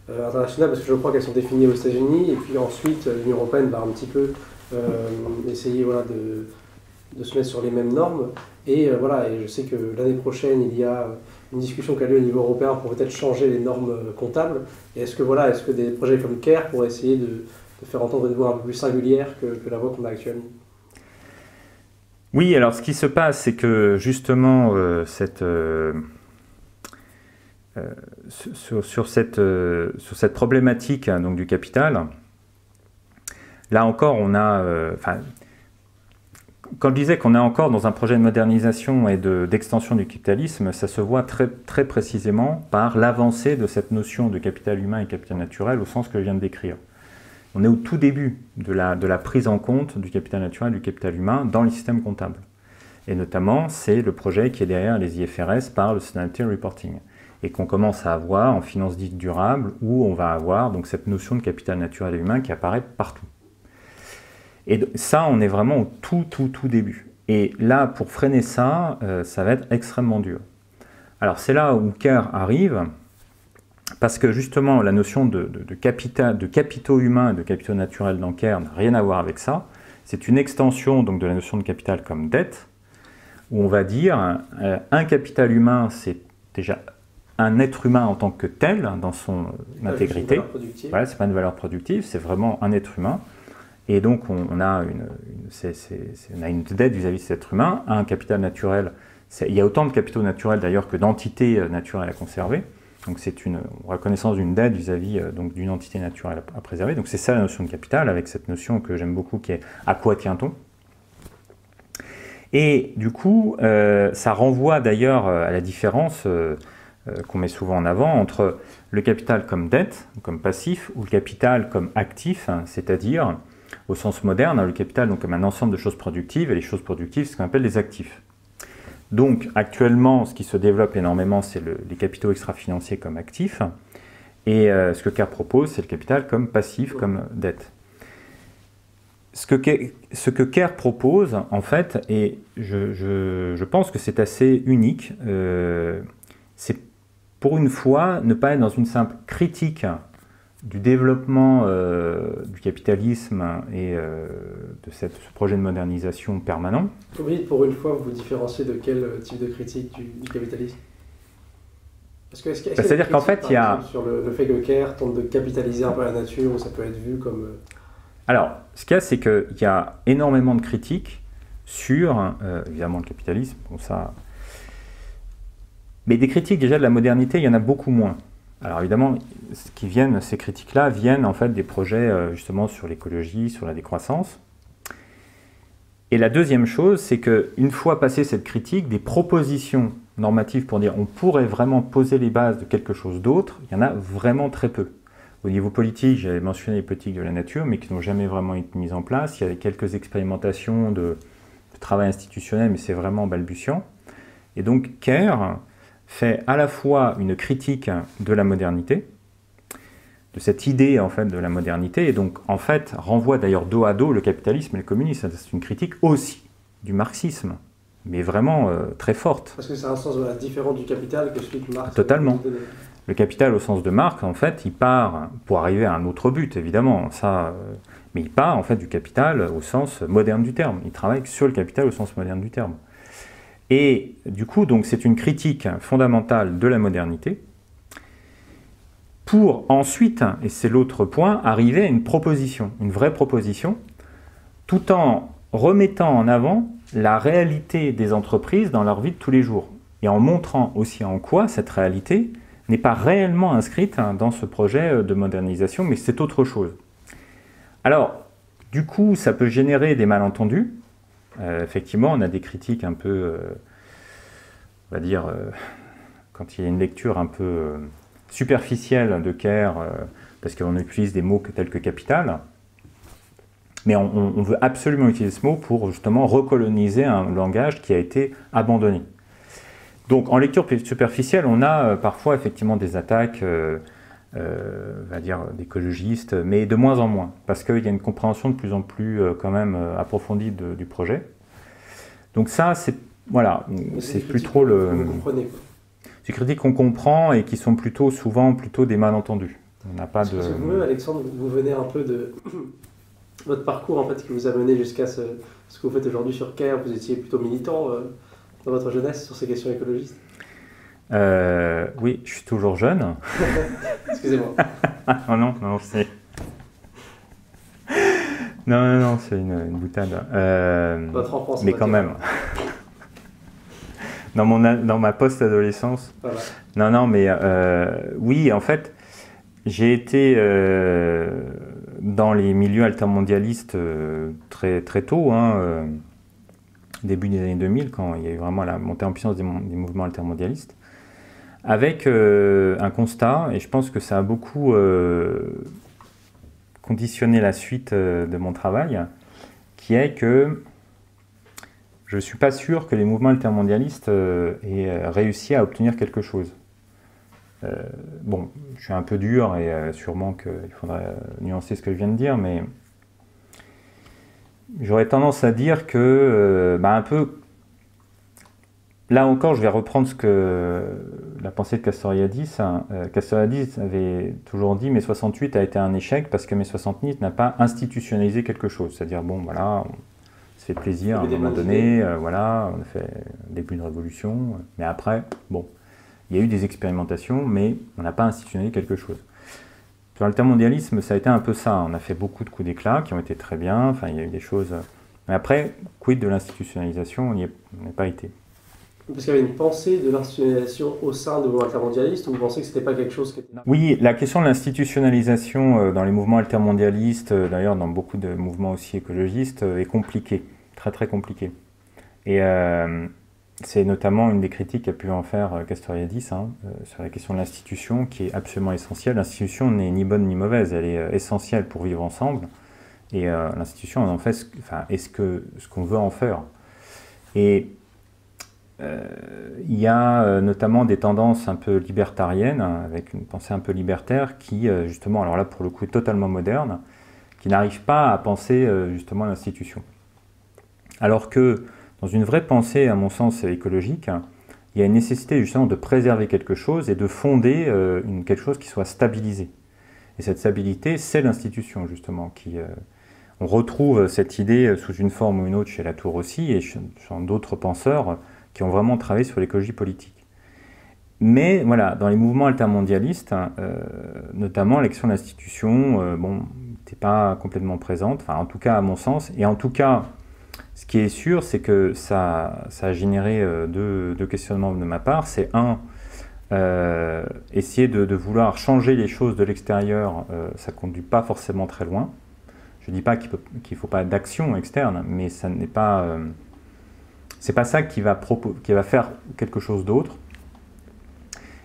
internationales? Parce que je crois qu'elles sont définies aux États-Unis, et puis ensuite, l'Union européenne va un petit peu essayer voilà, de se mettre sur les mêmes normes. Et voilà, et je sais que l'année prochaine, il y a une discussion qui a lieu au niveau européen pour peut-être changer les normes comptables. Et est-ce que des projets comme CARE pourraient essayer de faire entendre une voix un peu plus singulière que la voix qu'on a actuellement? Oui, alors ce qui se passe, c'est que justement, sur cette problématique donc, du capital, là encore, on a... quand je disais qu'on est encore dans un projet de modernisation et d'extension du capitalisme, ça se voit très, très précisément par l'avancée de cette notion de capital humain et capital naturel au sens que je viens de décrire. On est au tout début de la prise en compte du capital naturel et du capital humain dans les systèmes comptables. Et notamment, c'est le projet qui est derrière les IFRS par le Sustainability Reporting. Et qu'on commence à avoir en finance dite durable, où on va avoir donc, cette notion de capital naturel et humain qui apparaît partout. Et ça, on est vraiment au tout début. Et là, pour freiner ça, ça va être extrêmement dur. Alors c'est là où CARE arrive, parce que justement, la notion de capitaux humains et de capitaux naturels dans CARE n'a rien à voir avec ça. C'est une extension donc, de la notion de capital comme dette, où on va dire un capital humain, c'est déjà un être humain en tant que tel, dans son intégrité. Voilà, c'est pas une valeur productive, c'est vraiment un être humain. Et donc, on a une dette vis-à-vis de cet être humain, un capital naturel. Il y a autant de capitaux naturels d'ailleurs que d'entités naturelles à conserver. Donc, c'est une reconnaissance d'une dette vis-à-vis d'une entité naturelle à préserver. Donc, c'est ça la notion de capital, avec cette notion que j'aime beaucoup qui est « à quoi tient-on » Et du coup, ça renvoie d'ailleurs à la différence qu'on met souvent en avant entre le capital comme dette, comme passif, ou le capital comme actif, c'est-à-dire, au sens moderne, le capital donc, comme un ensemble de choses productives, et les choses productives, c'est ce qu'on appelle les actifs. Donc, actuellement, ce qui se développe énormément, c'est les capitaux extra-financiers comme actifs, et ce que CARE propose, c'est le capital comme passif, comme dette. Ce que CARE propose, en fait, et je pense que c'est assez unique, c'est pour une fois ne pas être dans une simple critique du développement du capitalisme et de ce projet de modernisation permanent. Oui, pour une fois, vous vous différenciez de quel type de critique du capitalisme? C'est-à-dire qu'en fait, il y a... Sur le fait que Kerr tente de capitaliser un peu la nature, où ça peut être vu comme... Alors, ce qu'il y a, c'est qu'il y a énormément de critiques sur, évidemment, le capitalisme, bon, ça... mais des critiques déjà de la modernité, il y en a beaucoup moins. Alors évidemment, ces critiques-là viennent en fait des projets justement sur l'écologie, sur la décroissance. Et la deuxième chose, c'est qu'une fois passée cette critique, des propositions normatives pour dire on pourrait vraiment poser les bases de quelque chose d'autre, il y en a vraiment très peu. Au niveau politique, j'avais mentionné les politiques de la nature, mais qui n'ont jamais vraiment été mises en place. Il y a quelques expérimentations de travail institutionnel, mais c'est vraiment balbutiant. Et donc Kerr fait à la fois une critique de la modernité, de cette idée en fait de la modernité, et donc en fait renvoie d'ailleurs dos à dos le capitalisme et le communisme. C'est une critique aussi du marxisme, mais vraiment très forte. Parce que c'est un sens différent du capital que celui que Marx... Totalement. Le capital au sens de Marx, en fait, il part pour arriver à un autre but, évidemment, ça, mais il part en fait du capital au sens moderne du terme. Il travaille sur le capital au sens moderne du terme. Et du coup, donc, c'est une critique fondamentale de la modernité pour ensuite, et c'est l'autre point, arriver à une proposition, une vraie proposition, tout en remettant en avant la réalité des entreprises dans leur vie de tous les jours et en montrant aussi en quoi cette réalité n'est pas réellement inscrite dans ce projet de modernisation, mais c'est autre chose. Alors, du coup, ça peut générer des malentendus. Effectivement, on a des critiques un peu, on va dire, quand il y a une lecture un peu superficielle de Kerr, parce qu'on utilise des mots tels que capital, mais on veut absolument utiliser ce mot pour justement recoloniser un langage qui a été abandonné. Donc en lecture superficielle, on a parfois effectivement des attaques, on va dire d'écologistes, mais de moins en moins, parce qu'il y a une compréhension de plus en plus quand même approfondie du projet. Donc ça, c'est voilà, c'est plus trop le... Vous comprenez. C'est des critiques qu'on comprend et qui sont plutôt souvent des malentendus. On n'a pas de... Parce que vous-même, Alexandre, vous venez un peu de votre parcours en fait qui vous a mené jusqu'à ce que vous faites aujourd'hui sur Kerr. Vous étiez plutôt militant dans votre jeunesse sur ces questions écologistes. Oui, je suis toujours jeune. Excusez-moi. Oh non, c'est... Non, c'est une boutade. Votre enfance, mais quand même. Dans ma post-adolescence. Voilà. Non, mais oui, en fait, j'ai été dans les milieux altermondialistes très tôt, début des années 2000, quand il y a eu vraiment la montée en puissance des mouvements altermondialistes, avec un constat, et je pense que ça a beaucoup conditionné la suite de mon travail, qui est que je ne suis pas sûr que les mouvements altermondialistes aient réussi à obtenir quelque chose. Bon, je suis un peu dur et sûrement qu'il faudrait nuancer ce que je viens de dire, mais j'aurais tendance à dire que, un peu, là encore, je vais reprendre la pensée de Castoriadis. Castoriadis avait toujours dit « mai 68 a été un échec parce que mai 68 n'a pas institutionnalisé quelque chose ». C'est-à-dire, bon, voilà, on se fait plaisir à un moment donné, voilà, on a fait le début de révolution, mais après, bon, il y a eu des expérimentations, mais on n'a pas institutionnalisé quelque chose. Sur l'altermondialisme, ça a été un peu ça. On a fait beaucoup de coups d'éclat qui ont été très bien, enfin, il y a eu des choses... Mais après, quid de l'institutionnalisation, on n'y a pas été. Parce qu'il y avait une pensée de l'institutionnalisation au sein de mouvements altermondialistes, ou vous pensez que ce n'était pas quelque chose qui était... Oui, la question de l'institutionnalisation dans les mouvements altermondialistes, d'ailleurs dans beaucoup de mouvements aussi écologistes, est compliquée, très compliquée. Et c'est notamment une des critiques qu'a pu en faire Castoriadis sur la question de l'institution, qui est absolument essentielle. L'institution n'est ni bonne ni mauvaise, elle est essentielle pour vivre ensemble. Et l'institution, on en fait ce qu'on veut en faire. Et il y a notamment des tendances un peu libertariennes, avec une pensée un peu libertaire, qui justement, alors là pour le coup est totalement moderne, qui n'arrive pas à penser justement l'institution. Alors que dans une vraie pensée, à mon sens, écologique, il y a une nécessité justement de préserver quelque chose et de fonder quelque chose qui soit stabilisé. Et cette stabilité, c'est l'institution, justement, on retrouve cette idée sous une forme ou une autre chez Latour aussi, et chez d'autres penseurs qui ont vraiment travaillé sur l'écologie politique. Mais voilà, dans les mouvements altermondialistes, notamment l'action de l'institution, n'était pas complètement présente, enfin en tout cas à mon sens, et en tout cas, ce qui est sûr, c'est que ça a généré deux questionnements de ma part. C'est essayer de vouloir changer les choses de l'extérieur, ça ne conduit pas forcément très loin. Je ne dis pas qu'il ne faut pas d'action externe, mais ça n'est pas, c'est pas ça qui va faire quelque chose d'autre.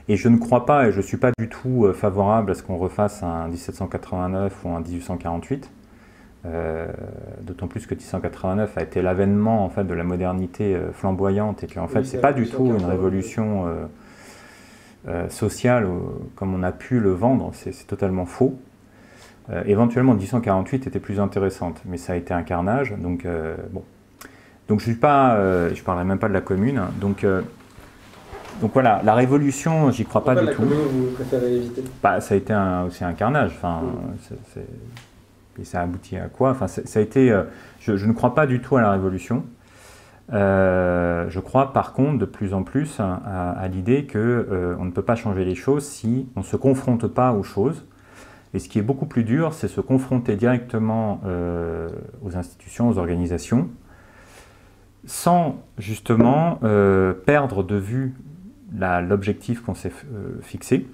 Et je ne crois pas, et je ne suis pas du tout favorable à ce qu'on refasse un 1789 ou un 1848. D'autant plus que 1789 a été l'avènement en fait, de la modernité flamboyante et que en fait, c'est pas du tout une révolution sociale comme on a pu le vendre, c'est totalement faux. Éventuellement 1848 était plus intéressante, mais ça a été un carnage, donc bon. Donc je suis pas, je parlerai même pas de la Commune, hein, donc voilà, la révolution, j'y crois pas du tout. Pourquoi la Commune, vous préférez éviter? Bah, ça a été aussi un carnage, enfin, et ça a abouti à quoi? Enfin, ça a été, je ne crois pas du tout à la révolution. Je crois par contre de plus en plus à l'idée qu'on ne peut pas changer les choses si on ne se confronte pas aux choses. Et ce qui est beaucoup plus dur, c'est se confronter directement aux institutions, aux organisations, sans justement perdre de vue l'objectif qu'on s'est fixé,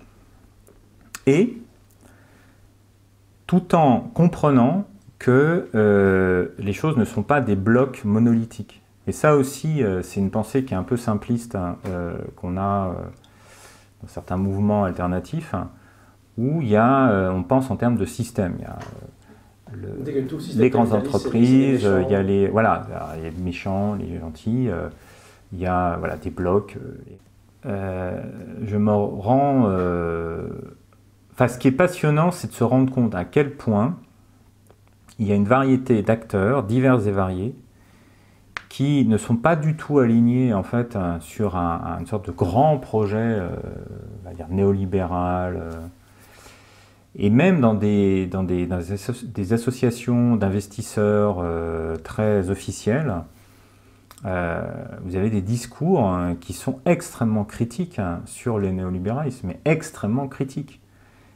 et tout en comprenant que les choses ne sont pas des blocs monolithiques. Et ça aussi, c'est une pensée qui est un peu simpliste, qu'on a dans certains mouvements alternatifs, où il y a, on pense en termes de système. Il y a les grandes entreprises, il y a les méchants, les gentils, il y a voilà, des blocs. Je me rends... Enfin, ce qui est passionnant, c'est de se rendre compte à quel point il y a une variété d'acteurs, divers et variés, qui ne sont pas du tout alignés en fait sur une sorte de grand projet, on va dire néolibéral, et même dans des associations d'investisseurs très officielles, vous avez des discours qui sont extrêmement critiques sur le néolibéralisme, mais extrêmement critiques,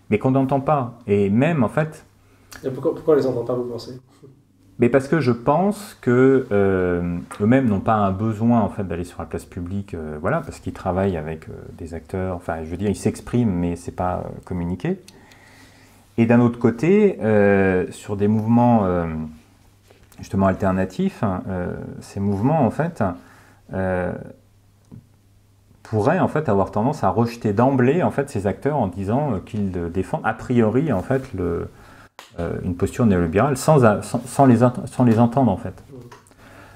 mais qu'on n'entend pas. Et même en fait... Et pourquoi on ne les entend pas, vous pensez? Mais parce que je pense que eux-mêmes n'ont pas un besoin en fait d'aller sur la place publique, voilà, parce qu'ils travaillent avec des acteurs. Enfin, je veux dire, ils s'expriment, mais c'est pas communiqué. Et d'un autre côté, sur des mouvements justement alternatifs, ces mouvements en fait pourraient en fait avoir tendance à rejeter d'emblée en fait ces acteurs en disant qu'ils défendent a priori en fait une posture néolibérale sans les entendre en fait.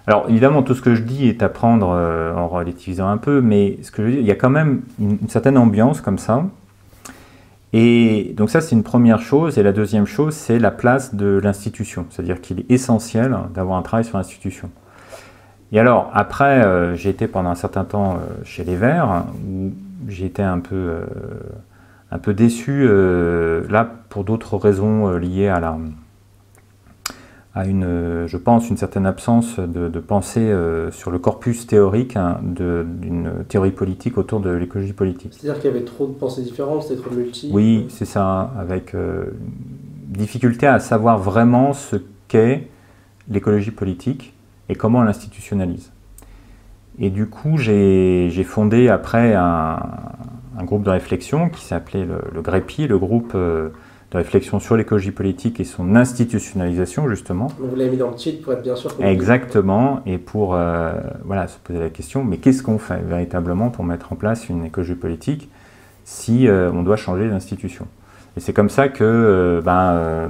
Alors évidemment tout ce que je dis est à prendre en relativisant un peu, mais ce que je veux dire, il y a quand même une certaine ambiance comme ça. Et donc ça c'est une première chose, et la deuxième chose c'est la place de l'institution, c'est-à-dire qu'il est essentiel d'avoir un travail sur l'institution. Et alors après j'ai été pendant un certain temps chez les Verts, où j'ai été un peu déçu, là, pour d'autres raisons liées à je pense, une certaine absence de pensée sur le corpus théorique d'une théorie politique autour de l'écologie politique. C'est-à-dire qu'il y avait trop de pensées différentes, c'était trop multi. Oui, c'est ça, avec difficulté à savoir vraiment ce qu'est l'écologie politique et comment on l'institutionnalise. Et du coup, j'ai fondé après un groupe de réflexion qui s'appelait le GREPI, le groupe de réflexion sur l'écologie politique et son institutionnalisation, justement. Vous l'avez mis dans le titre pour être bien sûr. Exactement, et pour voilà, se poser la question, mais qu'est-ce qu'on fait véritablement pour mettre en place une écologie politique si on doit changer d'institution? Et c'est comme ça que,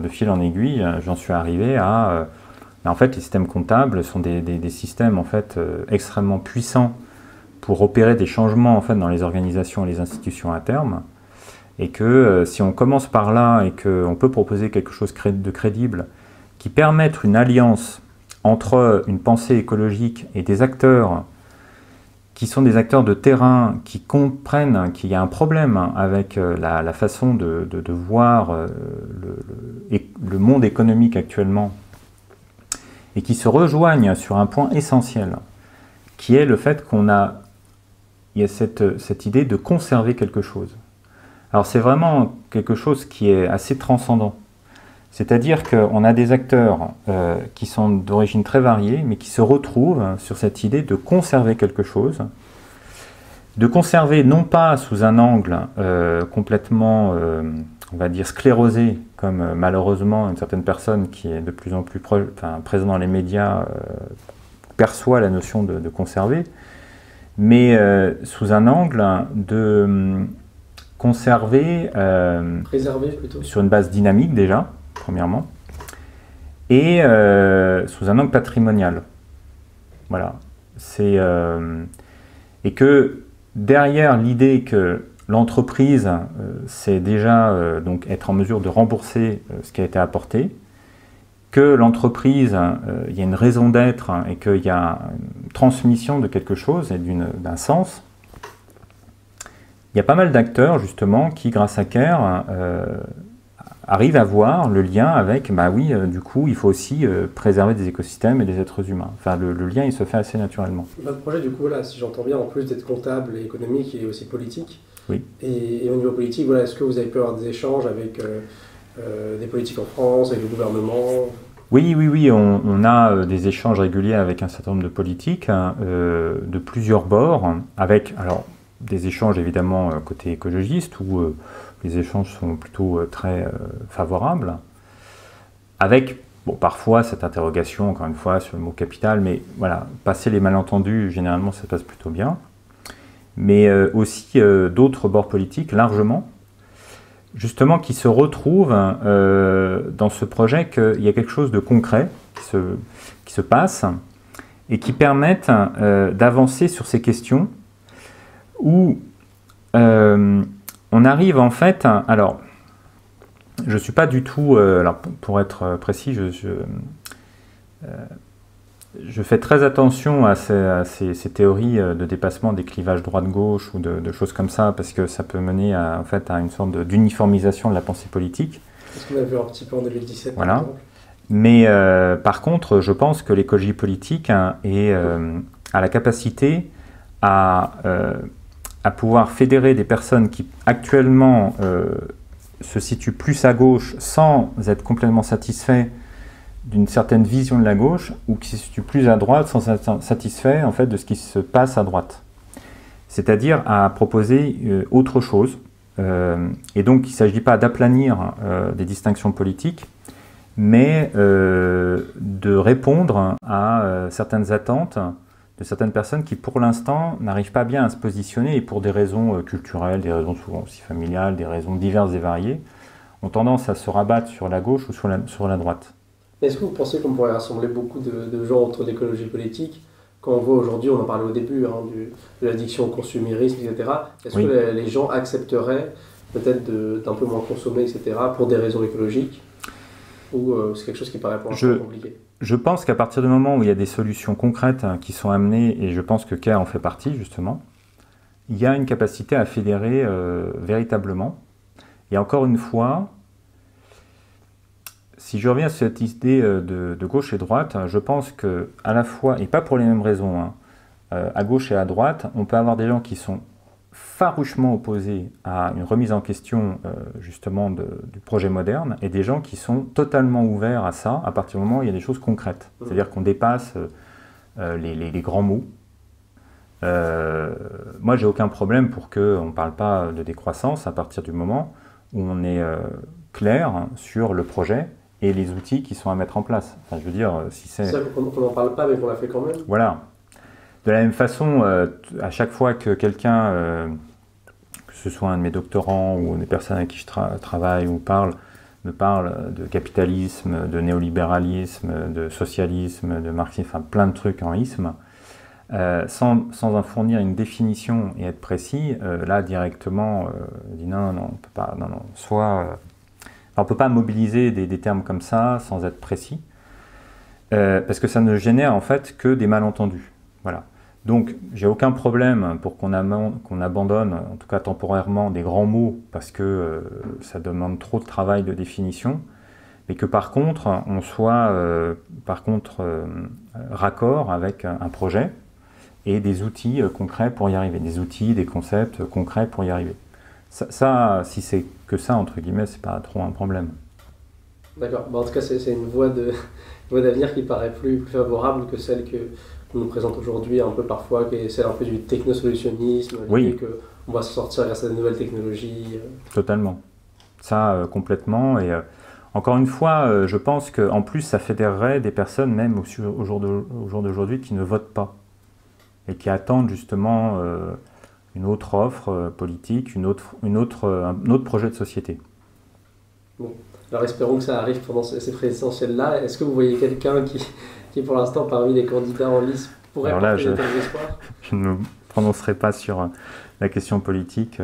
de fil en aiguille, j'en suis arrivé à... en fait, les systèmes comptables sont des systèmes en fait, extrêmement puissants pour opérer des changements en fait, dans les organisations et les institutions à terme, et que si on commence par là et qu'on peut proposer quelque chose de crédible qui permette une alliance entre une pensée écologique et des acteurs qui sont des acteurs de terrain, qui comprennent qu'il y a un problème avec la façon de voir le monde économique actuellement, et qui se rejoignent sur un point essentiel, qui est le fait il y a cette idée de conserver quelque chose. Alors c'est vraiment quelque chose qui est assez transcendant. C'est-à-dire qu'on a des acteurs qui sont d'origine très variée, mais qui se retrouvent sur cette idée de conserver quelque chose, de conserver non pas sous un angle complètement, on va dire, sclérosé, comme malheureusement une certaine personne qui est de plus en plus présente dans les médias perçoit la notion de conserver, mais sous un angle de conserver préserver plutôt. Sur une base dynamique déjà, premièrement, et sous un angle patrimonial. Voilà. Et que derrière l'idée que l'entreprise c'est déjà donc être en mesure de rembourser ce qui a été apporté, que l'entreprise, il y a une raison d'être et qu'il y a une transmission de quelque chose et d'un sens. Il y a pas mal d'acteurs justement qui, grâce à CARE, arrivent à voir le lien avec, bah oui, du coup, il faut aussi préserver des écosystèmes et des êtres humains. Enfin, le lien, il se fait assez naturellement. Votre projet, du coup, voilà, si j'entends bien, en plus d'être comptable et économique, il est aussi politique. Oui. Et au niveau politique, voilà, est-ce que vous avez pu avoir des échanges avec des politiques en France, avec le gouvernement? Oui, on a des échanges réguliers avec un certain nombre de politiques, de plusieurs bords, avec alors, des échanges évidemment côté écologiste, où les échanges sont plutôt très favorables, avec bon, parfois cette interrogation, encore une fois, sur le mot capital, mais voilà, passer les malentendus, généralement ça passe plutôt bien, mais aussi d'autres bords politiques, largement, justement qui se retrouvent dans ce projet qu'il y a quelque chose de concret qui se passe et qui permettent d'avancer sur ces questions où on arrive en fait, alors je ne suis pas du tout, alors pour être précis, je fais très attention à ces théories de dépassement des clivages droite-gauche ou de choses comme ça, parce que ça peut mener en fait, à une sorte d'uniformisation de la pensée politique. C'est ce qu'on a vu un petit peu en 2017. Voilà. Par exemple. Mais par contre, je pense que l'écologie politique a la capacité à pouvoir fédérer des personnes qui actuellement se situent plus à gauche sans être complètement satisfaits d'une certaine vision de la gauche, ou qui se situent plus à droite sans être satisfaits en fait, de ce qui se passe à droite. C'est-à-dire à proposer autre chose. Et donc il ne s'agit pas d'aplanir des distinctions politiques, mais de répondre à certaines attentes de certaines personnes qui, pour l'instant, n'arrivent pas bien à se positionner, et pour des raisons culturelles, des raisons souvent aussi familiales, des raisons diverses et variées, ont tendance à se rabattre sur la gauche ou sur la droite. Est-ce que vous pensez qu'on pourrait rassembler beaucoup de gens autour de l'écologie politique? Quand on voit aujourd'hui, on en parlait au début, de l'addiction au consumérisme, etc. Est-ce Oui. que les gens accepteraient peut-être d'un peu moins consommer, etc., pour des raisons écologiques? Ou c'est quelque chose qui paraît pour l'instant compliqué? Je pense qu'à partir du moment où il y a des solutions concrètes qui sont amenées, et je pense que CARE en fait partie justement, il y a une capacité à fédérer véritablement. Et encore une fois, si je reviens sur cette idée de gauche et droite, je pense qu'à la fois, et pas pour les mêmes raisons, à gauche et à droite, on peut avoir des gens qui sont farouchement opposés à une remise en question justement du projet moderne, et des gens qui sont totalement ouverts à ça à partir du moment où il y a des choses concrètes. C'est-à-dire qu'on dépasse les grands mots. Moi, j'ai aucun problème pour qu'on ne parle pas de décroissance à partir du moment où on est clair sur le projet et les outils qui sont à mettre en place. Enfin, je veux dire, si c'est... C'est ça qu'on n'en parle pas, mais qu'on l'a fait quand même. Voilà. De la même façon, à chaque fois que quelqu'un, que ce soit un de mes doctorants ou des personnes avec qui je travaille ou me parle de capitalisme, de néolibéralisme, de socialisme, de marxisme, enfin plein de trucs en isme, sans en fournir une définition et être précis, là directement, je dis non, on peut pas, on peut pas mobiliser des termes comme ça sans être précis, parce que ça ne génère en fait que des malentendus. Voilà. Donc, j'ai aucun problème pour qu'on abandonne, en tout cas temporairement, des grands mots parce que ça demande trop de travail de définition, mais que par contre, on soit raccord avec un projet et des outils concrets pour y arriver, des outils, des concepts concrets pour y arriver. Ça si c'est que ça, entre guillemets, c'est pas trop un problème. D'accord. En tout cas, c'est une voie d'avenir qui paraît plus favorable que celle qu'on nous présente aujourd'hui, un peu parfois, qui est celle un peu du technosolutionnisme, l'idée qu'on va se sortir grâce à de nouvelles technologies. Totalement. Ça, complètement. Et encore une fois, je pense qu'en plus, ça fédérerait des personnes, même au jour d'aujourd'hui, qui ne votent pas et qui attendent justement une autre offre politique, un autre projet de société. Bon. Alors espérons que ça arrive pendant ces présidentielles-là. Est-ce que vous voyez quelqu'un qui pour l'instant parmi les candidats en lice pourrait porter de tels espoirs? Je ne me prononcerai pas sur la question politique,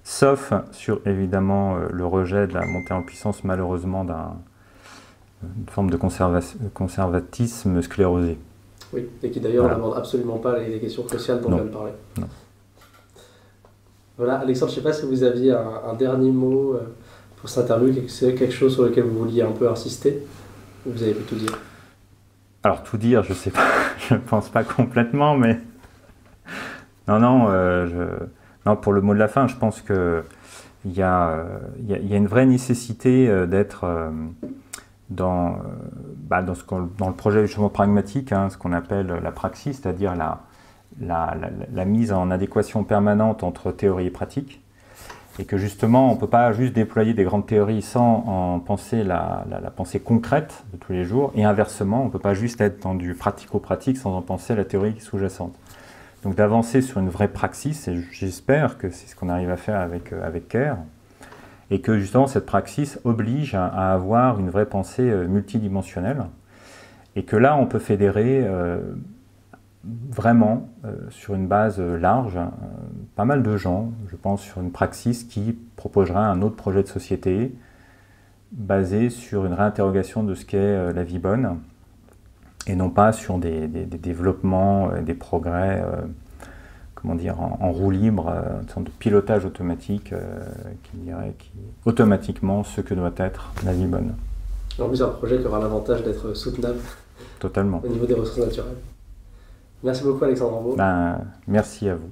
sauf sur évidemment le rejet de la montée en puissance malheureusement d'une forme de conservatisme sclérosé. Oui, et qui d'ailleurs n'aborde absolument pas les questions cruciales dont on vient de parler. Non. Voilà, Alexandre, je ne sais pas si vous aviez un dernier mot pour cette interview, quelque chose sur lequel vous vouliez un peu insister, ou vous avez pu tout dire? Alors tout dire, je sais pas, je ne pense pas complètement, mais non, pour le mot de la fin, je pense que il y a une vraie nécessité d'être dans le projet justement pragmatique, ce qu'on appelle la praxis, c'est-à-dire la mise en adéquation permanente entre théorie et pratique. Et que justement, on ne peut pas juste déployer des grandes théories sans en penser la pensée concrète de tous les jours, et inversement, on ne peut pas juste être dans du pratico-pratique sans en penser la théorie sous-jacente. Donc d'avancer sur une vraie praxis, et j'espère que c'est ce qu'on arrive à faire avec CARE, et que justement cette praxis oblige à avoir une vraie pensée multidimensionnelle, et que là, on peut fédérer vraiment, sur une base large, pas mal de gens, je pense, sur une praxis qui proposera un autre projet de société basé sur une réinterrogation de ce qu'est la vie bonne et non pas sur des développements, des progrès, en roue libre, une sorte de pilotage automatique qui dirait automatiquement ce que doit être la vie bonne. En plus, un projet qui aura l'avantage d'être soutenable. Totalement. Au niveau des ressources naturelles. Merci beaucoup Alexandre Rambaud. Merci à vous.